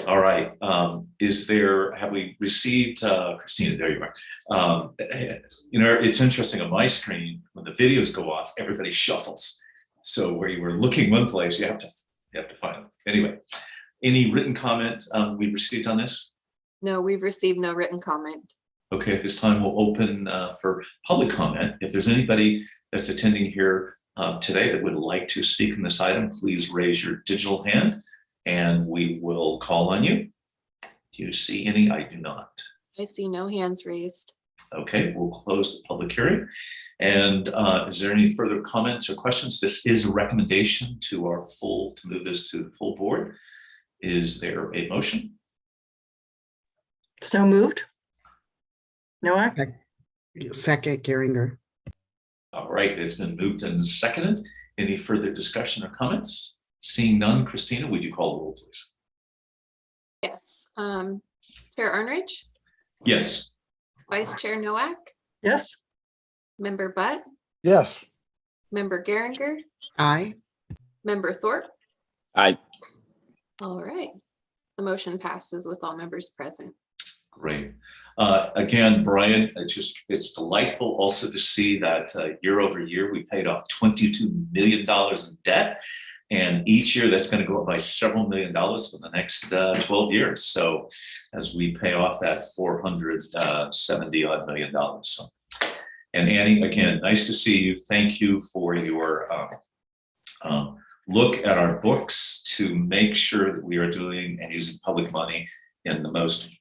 All right, have we received, Christina, there you are. You know, it's interesting on my screen, when the videos go off, everybody shuffles. So where you were looking one place, you have to find them. Anyway, any written comment we received on this? No, we've received no written comment. Okay, at this time we'll open for public comment. If there's anybody that's attending here today that would like to speak on this item, please raise your digital hand and we will call on you. Do you see any? I do not. I see no hands raised. Okay, we'll close the public hearing. And is there any further comments or questions? This is a recommendation to move this to the full board. Is there a motion? So moved. Noah? Second, Geringer. All right, it's been moved and seconded. Any further discussion or comments? Seeing none, Christina, would you call the roll, please? Yes. Chair Arnridge, Yes. Vice Chair Nowak, Yes. Member Butt, Yes. Member Geringer, Aye. Member Thorpe. Aye. All right. The motion passes with all members present. Great. Again, Brian, it's delightful also to see that year over year, we paid off $22 million in debt. And each year that's going to go up by several $1 million for the next 12 years. So as we pay off that $470 odd million. So, and Annie, again, nice to see you. Thank you for your look at our books to make sure that we are doing and using public money in the most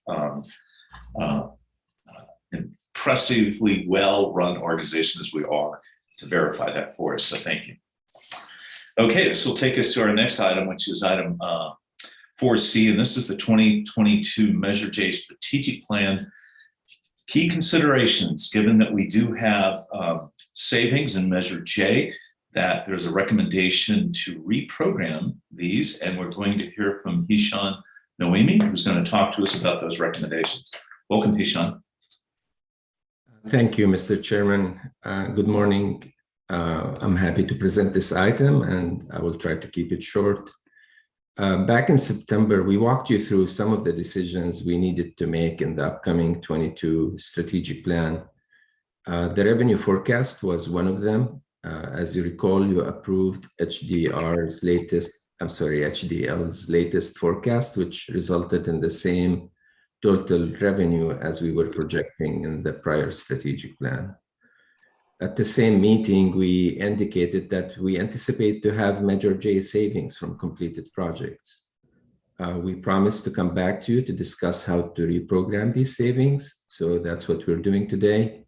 impressively well-run organization as we are, to verify that for us. So thank you. Okay, this will take us to our next item, which is item 4C, and this is the 2022 Measure J Strategic Plan. Key considerations, given that we do have savings in Measure J that there's a recommendation to reprogram these, and we're going to hear from Hishan Noemi, who's going to talk to us about those recommendations. Welcome, Hishan. Thank you, Mr. Chairman. Good morning. I'm happy to present this item, and I will try to keep it short. Back in September, we walked you through some of the decisions we needed to make in the upcoming 22 strategic plan. The revenue forecast was one of them. As you recall, you approved HDL's latest forecast, which resulted in the same total revenue as we were projecting in the prior strategic plan. At the same meeting, we indicated that we anticipate to have Measure J savings from completed projects. We promised to come back to you to discuss how to reprogram these savings. So that's what we're doing today.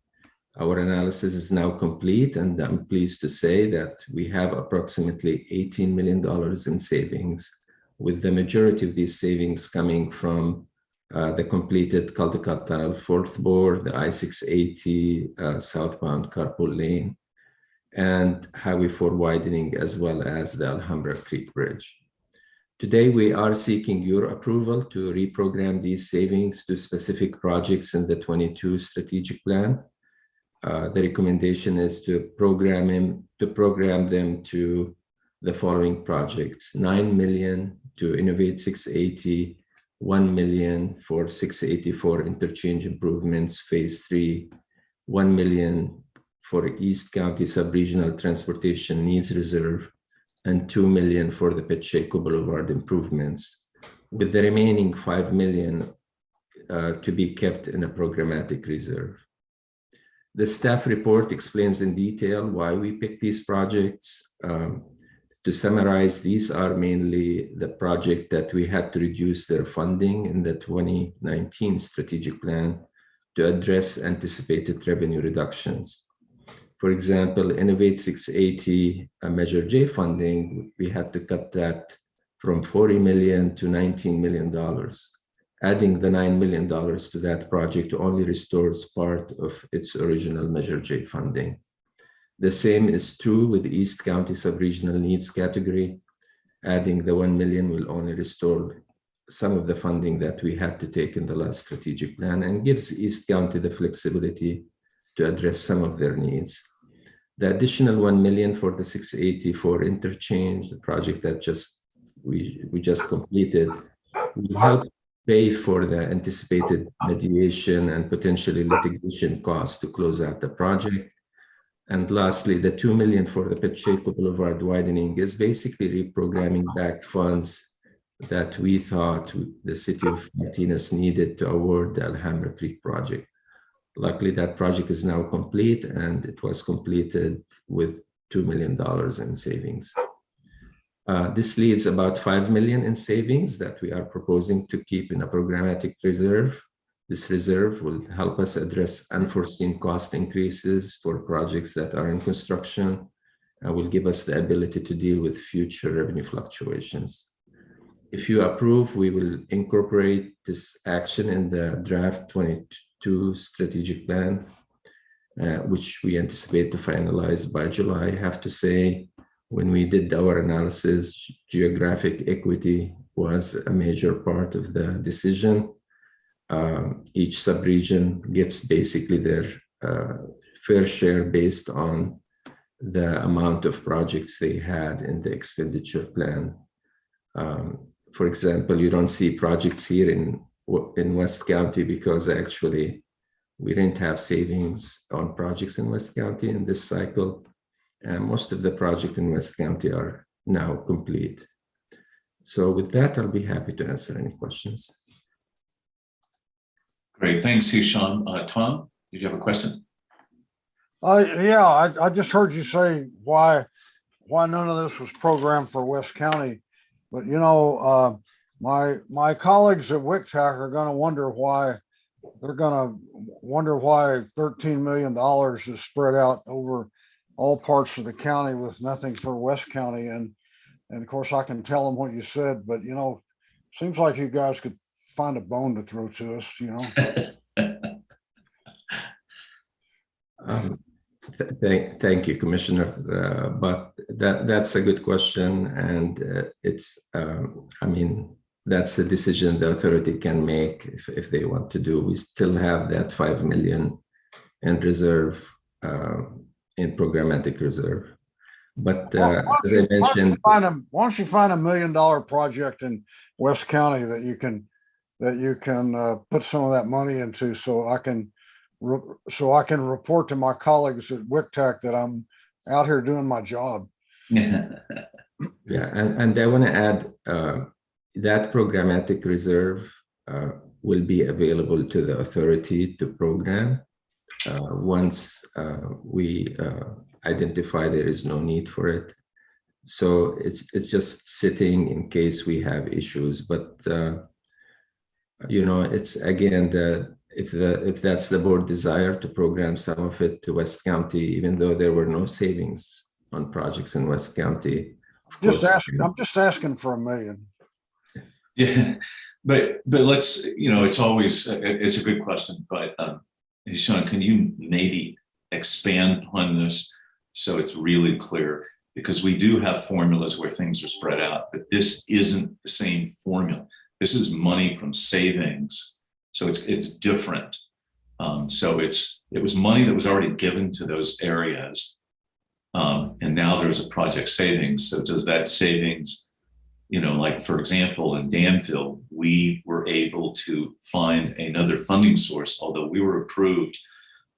Our analysis is now complete, and I'm pleased to say that we have approximately $18 million in savings, with the majority of these savings coming from the completed Caldecott Tunnel fourth bore, the I-680 southbound carpool lane, and Highway 4 widening, as well as the Alhambra Creek Bridge. Today, we are seeking your approval to reprogram these savings to specific projects in the 22 strategic plan. The recommendation is to program them to the following projects: $9 million to Innovate 680, $1 million for 684 interchange improvements, phase 3, $1 million for East County Subregional Transportation Needs Reserve, and $2 million for the Pacheco Boulevard improvements, with the remaining $5 million to be kept in a programmatic reserve. The staff report explains in detail why we picked these projects. To summarize, these are mainly the project that we had to reduce their funding in the 2019 strategic plan to address anticipated revenue reductions. For example, Innovate 680 Measure J funding, we had to cut that from $40 million to $19 million. Adding the $9 million to that project only restores part of its original Measure J funding. The same is true with the East County Subregional Needs category. Adding the $1 million will only restore some of the funding that we had to take in the last strategic plan and gives East County the flexibility to address some of their needs. The additional $1 million for the 684 interchange, the project that we just completed, will help pay for the anticipated mediation and potentially litigation costs to close out the project. And lastly, the $2 million for the Pacheco Boulevard widening is basically reprogramming back funds that we thought the city of Martinez needed to award the Alhambra Creek project. Luckily, that project is now complete, and it was completed with $2 million in savings. This leaves about $5 million in savings that we are proposing to keep in a programmatic reserve. This reserve will help us address unforeseen cost increases for projects that are in construction and will give us the ability to deal with future revenue fluctuations. If you approve, we will incorporate this action in the draft 22 strategic plan, which we anticipate to finalize by July. I have to say, when we did our analysis, geographic equity was a major part of the decision. Each subregion gets basically their fair share based on the amount of projects they had in the expenditure plan. For example, you don't see projects here in West County because actually we didn't have savings on projects in West County in this cycle. And most of the projects in West County are now complete. So with that, I'll be happy to answer any questions. Great, thanks, Hishan. Tom, did you have a question? Yeah, I just heard you say why none of this was programmed for West County, but you know, my colleagues at WCTAC are going to wonder why $13 million is spread out over all parts of the county with nothing for West County. And of course, I can tell them what you said, but you know, seems like you guys could find a bone to throw to us, you know. Thank you, Commissioner. But that's a good question, and I mean, that's a decision the authority can make if they want to do. We still have that 5 million in reserve, in programmatic reserve. But as I mentioned, why don't you find $1 million project in West County that you can put some of that money into, so I can report to my colleagues at WICTAC that I'm out here doing my job. yeah, and I want to add that programmatic reserve will be available to the authority to program once we identify there is no need for it. So it's just sitting in case we have issues. But you know, it's again if that's the board desire to program some of it to West County, even though there were no savings on projects in West County. I'm just asking for $1 million. Yeah, but let's, you know, it's a good question, but Sean, can you maybe expand upon this so it's really clear? Because we do have formulas where things are spread out, but this isn't the same formula. This is money from savings, so it's different. So it was money that was already given to those areas, and now there's a project savings. So does that savings, you know, like for example, in Danville, we were able to find another funding source, although we were approved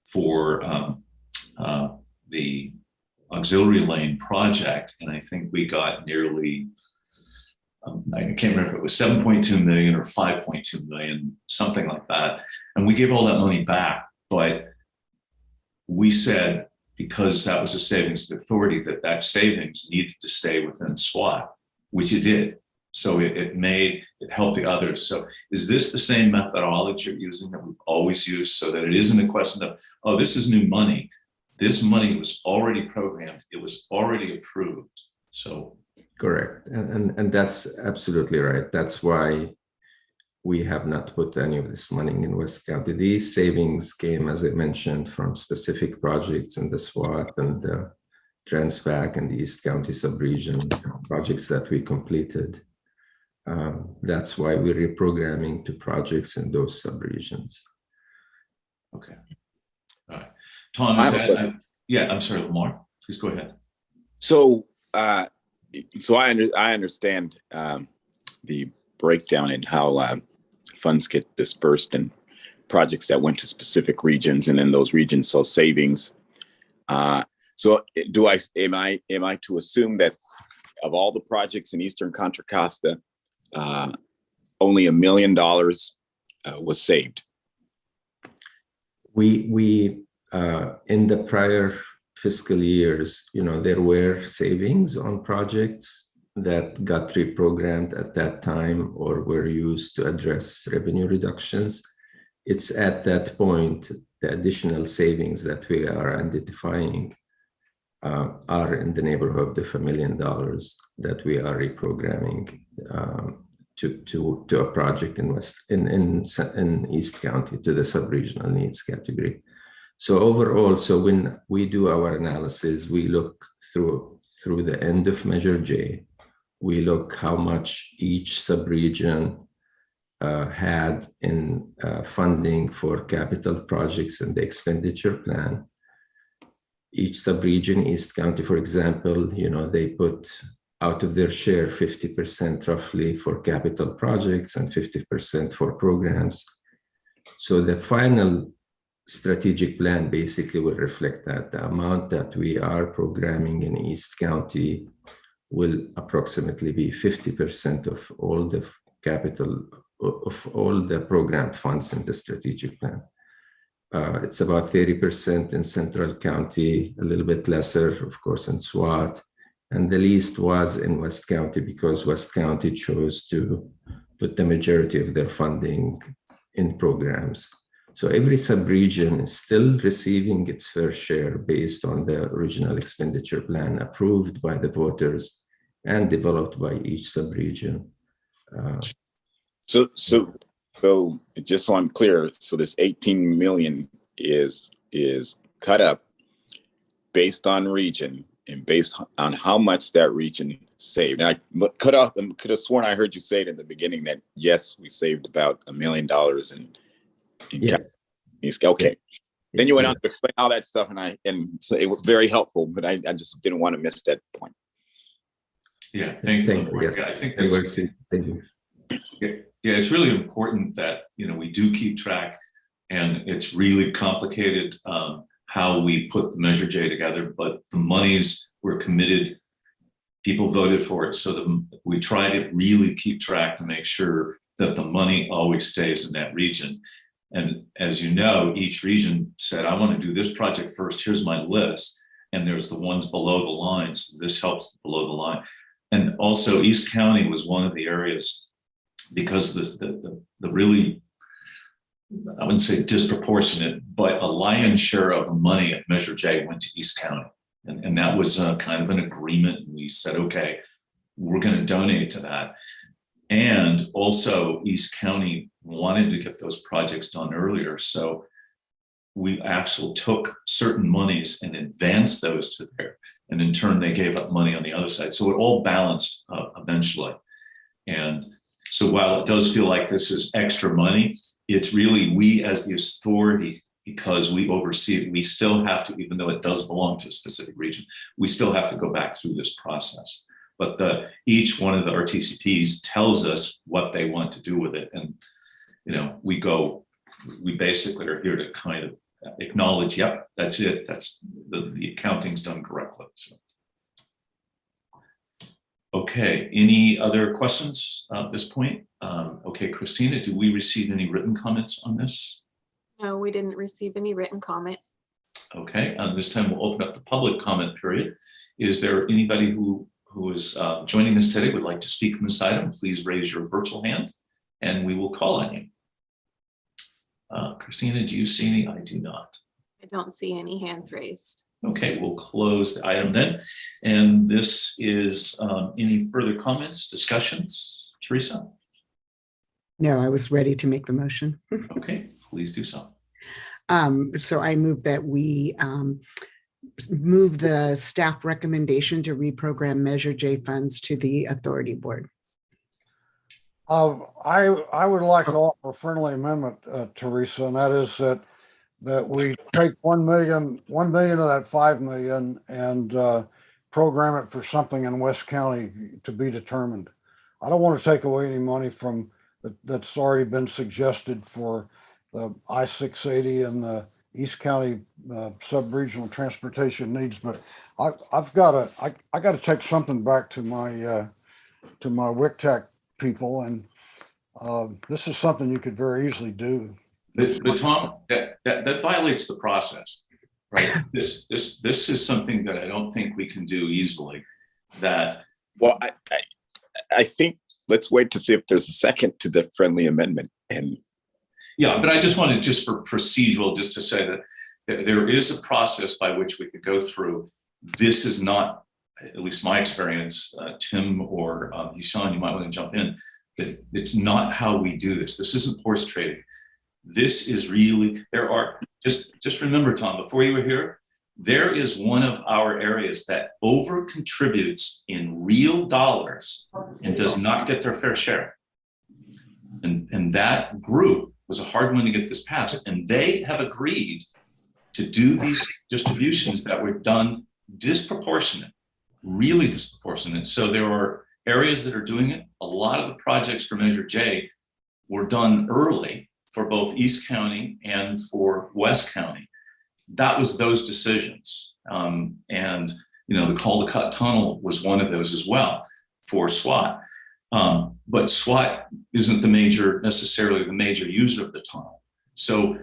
for the auxiliary lane project, and I think we got nearly, I can't remember if it was 7.2 million or 5.2 million, something like that. And we gave all that money back, but we said, because that was a savings authority, that savings needed to stay within SWAT, which it did. So it helped the others. So is this the same methodology you're using that we've always used, so that it isn't a question of, oh, this is new money. This money was already programmed. It was already approved. So correct. And that's absolutely right. That's why we have not put any of this money in West County. These savings came, as I mentioned, from specific projects in the SWAT and the Transpac and the East County subregions, projects that we completed. That's why we're reprogramming to projects in those subregions. Okay. All right. Tom, yeah, I'm sorry, Lamar, please go ahead. So, I understand the breakdown in how funds get dispersed and projects that went to specific regions, and then those regions saw savings. So, am I to assume that of all the projects in Eastern Contra Costa, only $1 million was saved? We in the prior fiscal years, you know, there were savings on projects that got reprogrammed at that time or were used to address revenue reductions. It's at that point, the additional savings that we are identifying are in the neighborhood of $1 million that we are reprogramming to a project in East County, to the sub-regional needs category. So overall, so when we do our analysis, we look through the end of Measure J. We look how much each sub-region had in funding for capital projects in the expenditure plan. Each sub-region, East County, for example, you know, they put out of their share 50% roughly for capital projects and 50% for programs. So the final strategic plan basically will reflect that the amount that we are programming in East County will approximately be 50% of all the capital of all the programmed funds in the strategic plan. It's about 30% in Central County, a little bit lesser, of course, in SWAT, and the least was in West County because West County chose to put the majority of their funding in programs. So every sub-region is still receiving its fair share based on the original expenditure plan approved by the voters and developed by each sub-region. So just so I'm clear, so this 18 million is cut up based on region and based on how much that region saved. And I could have sworn I heard you say it in the beginning that yes, we saved about $1 million in Yes. Okay. Then you went on Yes. to explain all that stuff, and so it was very helpful, but I just didn't want to miss that point. Yeah, thank you. Yes. Yeah, I think They that's, were savings. yeah, it's really important that, we do keep track, and it's really complicated how we put the Measure J together, but the monies were committed, people voted for it, so we try to really keep track to make sure that the money always stays in that region. And as you know, each region said, I want to do this project first, here's my list, and there's the ones below the line, so this helps below the line. And also East County was one of the areas, because the really, I wouldn't say disproportionate, but a lion's share of the money at Measure J went to East County. And that was kind of an agreement. We said, okay, we're going to donate to that. And also East County wanted to get those projects done earlier. So we actually took certain monies and advanced those to there. And in turn, they gave up money on the other side. So it all balanced eventually. And so while it does feel like this is extra money, it's really we as the authority, because we oversee it, we still have to, even though it does belong to a specific region, we still have to go back through this process. But each one of the RTCPs tells us what they want to do with it. And, we basically are here to kind of acknowledge, yep, that's it. That's the accounting's done correctly. So. Okay, any other questions at this point? Okay, Christina, do we receive any written comments on this? No, we didn't receive any written comment. Okay, this time we'll open up the public comment period. Is there anybody who is joining us today would like to speak on this item? Please raise your virtual hand and we will call on you. Christina, do you see any? I do not. I don't see any hands raised. Okay, we'll close the item then. And this is any further comments, discussions? Teresa? No, I was ready to make the motion. Okay, please do so. So I move that we move the staff recommendation to reprogram Measure J funds to the authority board. I would like to offer a friendly amendment, Teresa, and that is that we take 1 million of that 5 million and program it for something in West County to be determined. I don't want to take away any money from that's already been suggested for the I-680 and the East County sub-regional transportation needs, but I got to take something back to my WICTAC people, and this is something you could very easily do. But Tom, that violates the process, right? This is something that I don't think we can do easily. Well, I think let's wait to see if there's a second to the friendly amendment. And yeah, but I just wanted, just for procedural, just to say that there is a process by which we could go through. This is not, at least my experience, Tim or Yushan, you might want to jump in. It's not how we do this. This isn't horse trading. This is really, there are, just remember, Tom, before you were here, there is one of our areas that over contributes in real dollars and does not get their fair share. And that group was a hard one to get this passed. And they have agreed to do these distributions that were done disproportionate, really disproportionate. So there are areas that are doing it. A lot of the projects for Measure J were done early for both East County and for West County. That was those decisions. And the Caldecott Tunnel was one of those as well for SWAT. But SWAT isn't necessarily the major user of the tunnel. So,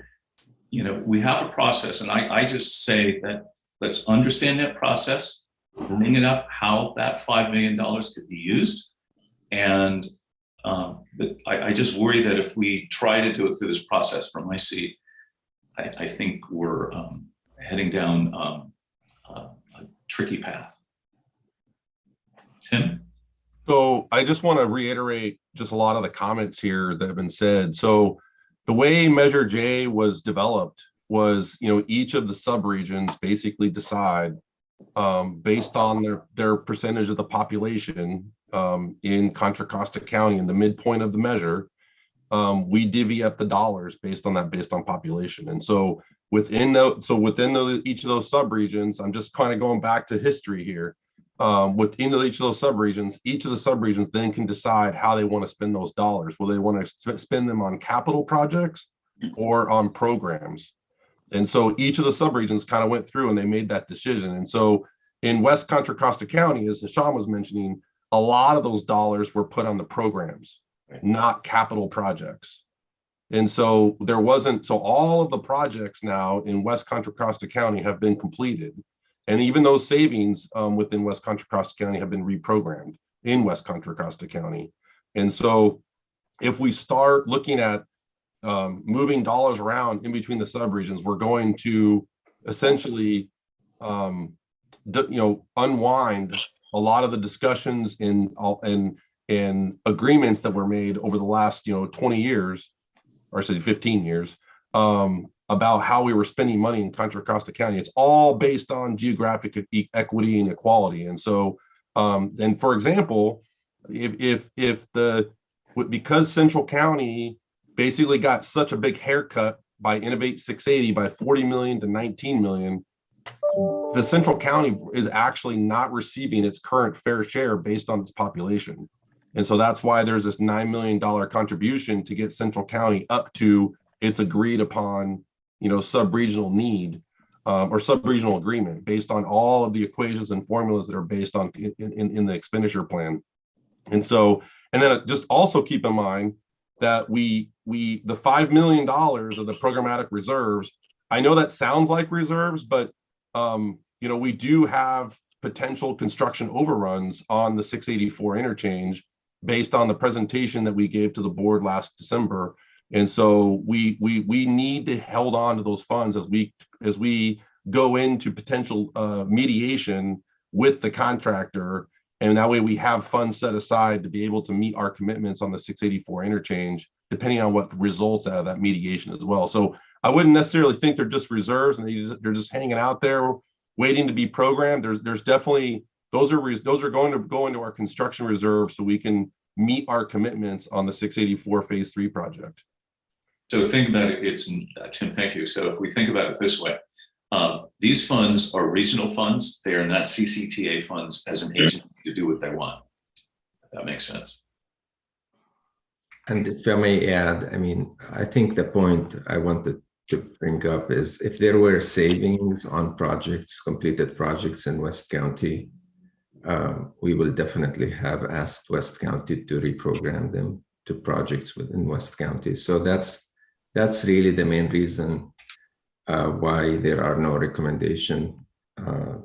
we have a process, and I just say that let's understand that process, bring it up, how that $5 million could be used. And but I just worry that if we try to do it through this process from my seat, I think we're heading down a tricky path. Tim? So I just want to reiterate just a lot of the comments here that have been said. So the way Measure J was developed was, each of the subregions basically decide based on their percentage of the population in Contra Costa County in the midpoint of the measure, we divvy up the dollars based on population. And so within each of those subregions, I'm just kind of going back to history here. Within each of the subregions then can decide how they want to spend those dollars. Will they want to spend them on capital projects or on programs? And so each of the subregions kind of went through and they made that decision. And so in West Contra Costa County, as Hashan was mentioning, a lot of those dollars were put on the programs, not capital projects. And so all of the projects now in West Contra Costa County have been completed. And even those savings within West Contra Costa County have been reprogrammed in West Contra Costa County. And so if we start looking at moving dollars around in between the subregions, we're going to essentially, unwind a lot of the discussions and agreements that were made over the last, 20 years, or say 15 years, about how we were spending money in Contra Costa County. It's all based on geographic equity and equality. And so, and for example, because Central County basically got such a big haircut by Innovate 680 by 40 million to 19 million, the Central County is actually not receiving its current fair share based on its population. And so that's why there's this $9 million contribution to get Central County up to its agreed upon, sub-regional need or sub-regional agreement based on all of the equations and formulas that are based on in the expenditure plan. And so, and then just also keep in mind that the $5 million of the programmatic reserves, I know that sounds like reserves, but we do have potential construction overruns on the 684 interchange based on the presentation that we gave to the board last December. And so we need to hold on to those funds as we go into potential mediation with the contractor. And that way we have funds set aside to be able to meet our commitments on the 684 interchange, depending on what results out of that mediation as well. So I wouldn't necessarily think they're just reserves and they're just hanging out there waiting to be programmed. There's definitely, those are going to go into our construction reserve so we can meet our commitments on the 684 phase 3 project. So think about it, Tim, thank you. So if we think about it this way, these funds are regional funds. They are not CCTA funds as an agency to do what they want. If that makes sense. And if I may add, I think the point I wanted to bring up is if there were savings on projects, completed projects in West County, we will definitely have asked West County to reprogram them to projects within West County. So that's really the main reason why there are no recommendation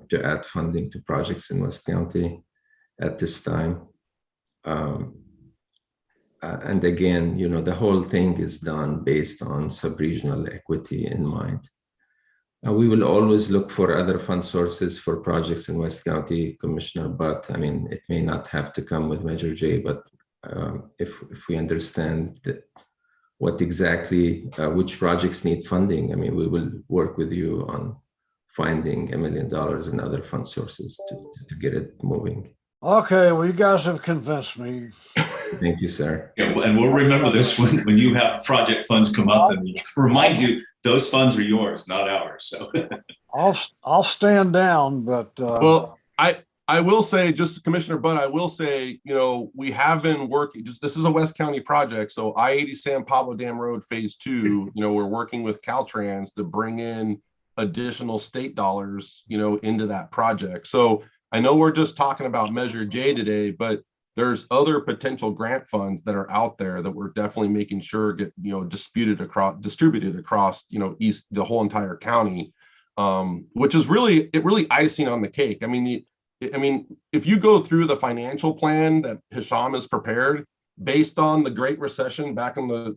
to add funding to projects in West County at this time. And again, the whole thing is done based on sub-regional equity in mind. We will always look for other fund sources for projects in West County, Commissioner, but it may not have to come with Measure J, but if we understand what exactly, which projects need funding, we will work with you on finding $1 million in other fund sources to get it moving. Okay, well, you guys have convinced me. Thank you, sir. Yeah, and we'll remember this when you have project funds come up, and remind you those funds are yours, not ours. So I'll stand down, but well, I will say, just Commissioner Budd, I will say, we have been working. This is a West County project, so I-80 San Pablo Dam Road Phase 2. We're working with Caltrans to bring in additional state dollars, into that project. So I know we're just talking about Measure J today, but there's other potential grant funds that are out there that we're definitely making sure get, distributed across, the whole entire county, which is really icing on the cake. If you go through the financial plan that Hisham has prepared based on the Great Recession back in the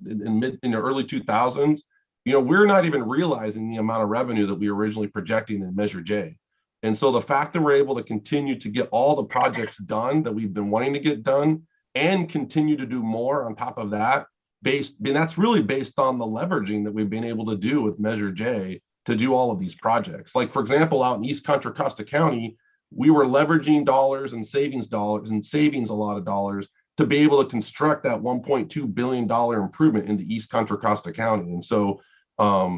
early 2000s, we're not even realizing the amount of revenue that we were originally projecting in Measure J. And so the fact that we're able to continue to get all the projects done that we've been wanting to get done and continue to do more on top of that that's really based on the leveraging that we've been able to do with Measure J to do all of these projects. Like, for example, out in East Contra Costa County, we were leveraging dollars and savings a lot of dollars to be able to construct that $1.2 billion improvement into East Contra Costa County. And so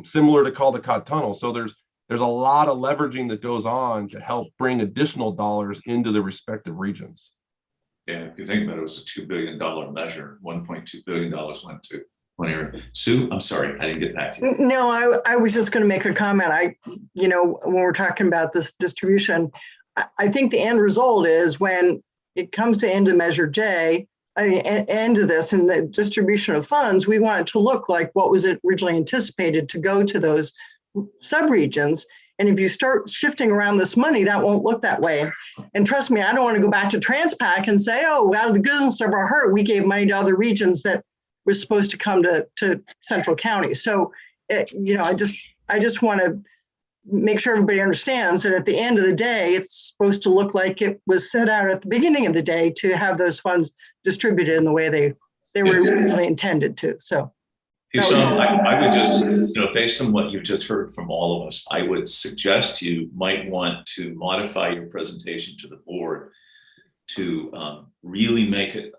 similar to Caldecott Tunnel. So there's a lot of leveraging that goes on to help bring additional dollars into the respective regions. Yeah, if you think about it, it was a $2 billion measure. $1.2 billion went to one area. Sue, I'm sorry, I didn't get back to you. No, I was just going to make a comment. When we're talking about this distribution, I think the end result is when it comes to end of Measure J, end of this and the distribution of funds, we want it to look like what was originally anticipated to go to those subregions. And if you start shifting around this money, that won't look that way. And trust me, I don't want to go back to Transpac and say, oh, out of the goodness of our heart, we gave money to other regions that was supposed to come to Central County. So, I just want to make sure everybody understands that at the end of the day, it's supposed to look like it was set out at the beginning of the day to have those funds distributed in the way they were originally intended to. So. Sean, I would just, based on what you've just heard from all of us, I would suggest you might want to modify your presentation to the board to really make it,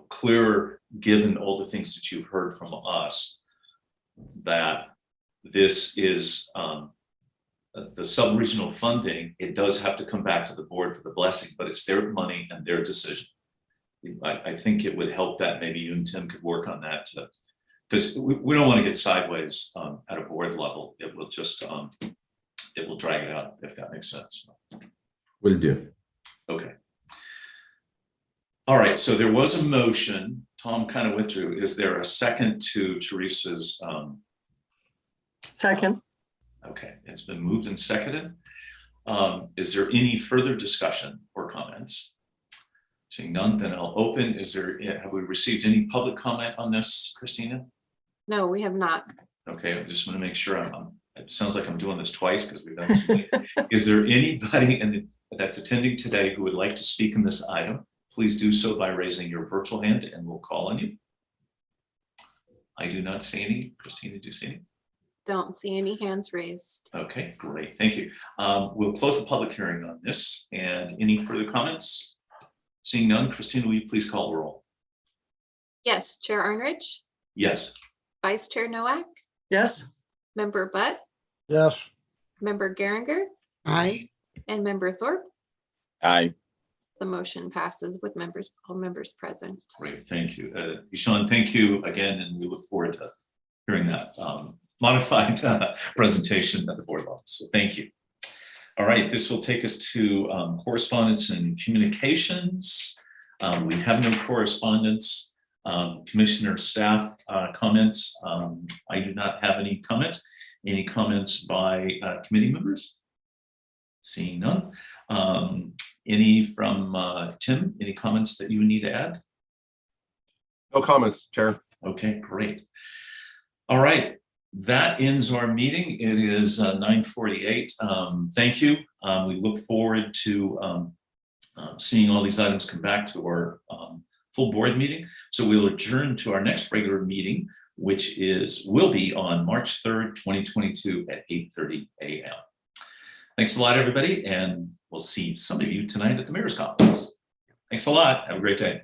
clearer, given all the things that you've heard from us, that this is the sub-regional funding. It does have to come back to the board for the blessing, but it's their money and their decision. I think it would help that maybe you and Tim could work on that too. Because we don't want to get sideways at a board level. It will just, it will drag it out, if that makes sense. Will do. Okay. All right, so there was a motion. Tom kind of withdrew. Is there a second to Teresa's? Second. Okay, it's been moved and seconded. Is there any further discussion or comments? Seeing none, then I'll open. Have we received any public comment on this, Christina? No, we have not. Okay, I just want to make sure it sounds like I'm doing this twice because we've done so many. Is there anybody that's attending today who would like to speak on this item? Please do so by raising your virtual hand and we'll call on you. I do not see any. Christina, do you see any? Don't see any hands raised. Okay, great. Thank you. We'll close the public hearing on this. And any further comments? Seeing none, Christina, will you please call the roll? Yes, Chair Arnrich, Yes. Vice Chair Nowak, Yes. Member Butt, Yes. Member Geringer, Aye. and Member Thorpe. Aye. The motion passes with all members present. Great, thank you. Sean, thank you again, and we look forward to hearing that modified presentation at the board level. So thank you. All right, this will take us to correspondence and communications. We have no correspondence. Commissioner staff comments. I do not have any comments. Any comments by committee members? Seeing none. Any from Tim? Any comments that you need to add? No comments, Chair. Okay, great. All right. That ends our meeting. It is 9:48. Thank you. We look forward to seeing all these items come back to our full board meeting. So we'll adjourn to our next regular meeting, which will be on March 3rd, 2022 at 8:30 a.m. Thanks a lot, everybody, and we'll see some of you tonight at the Mayor's Conference. Thanks a lot. Have a great day.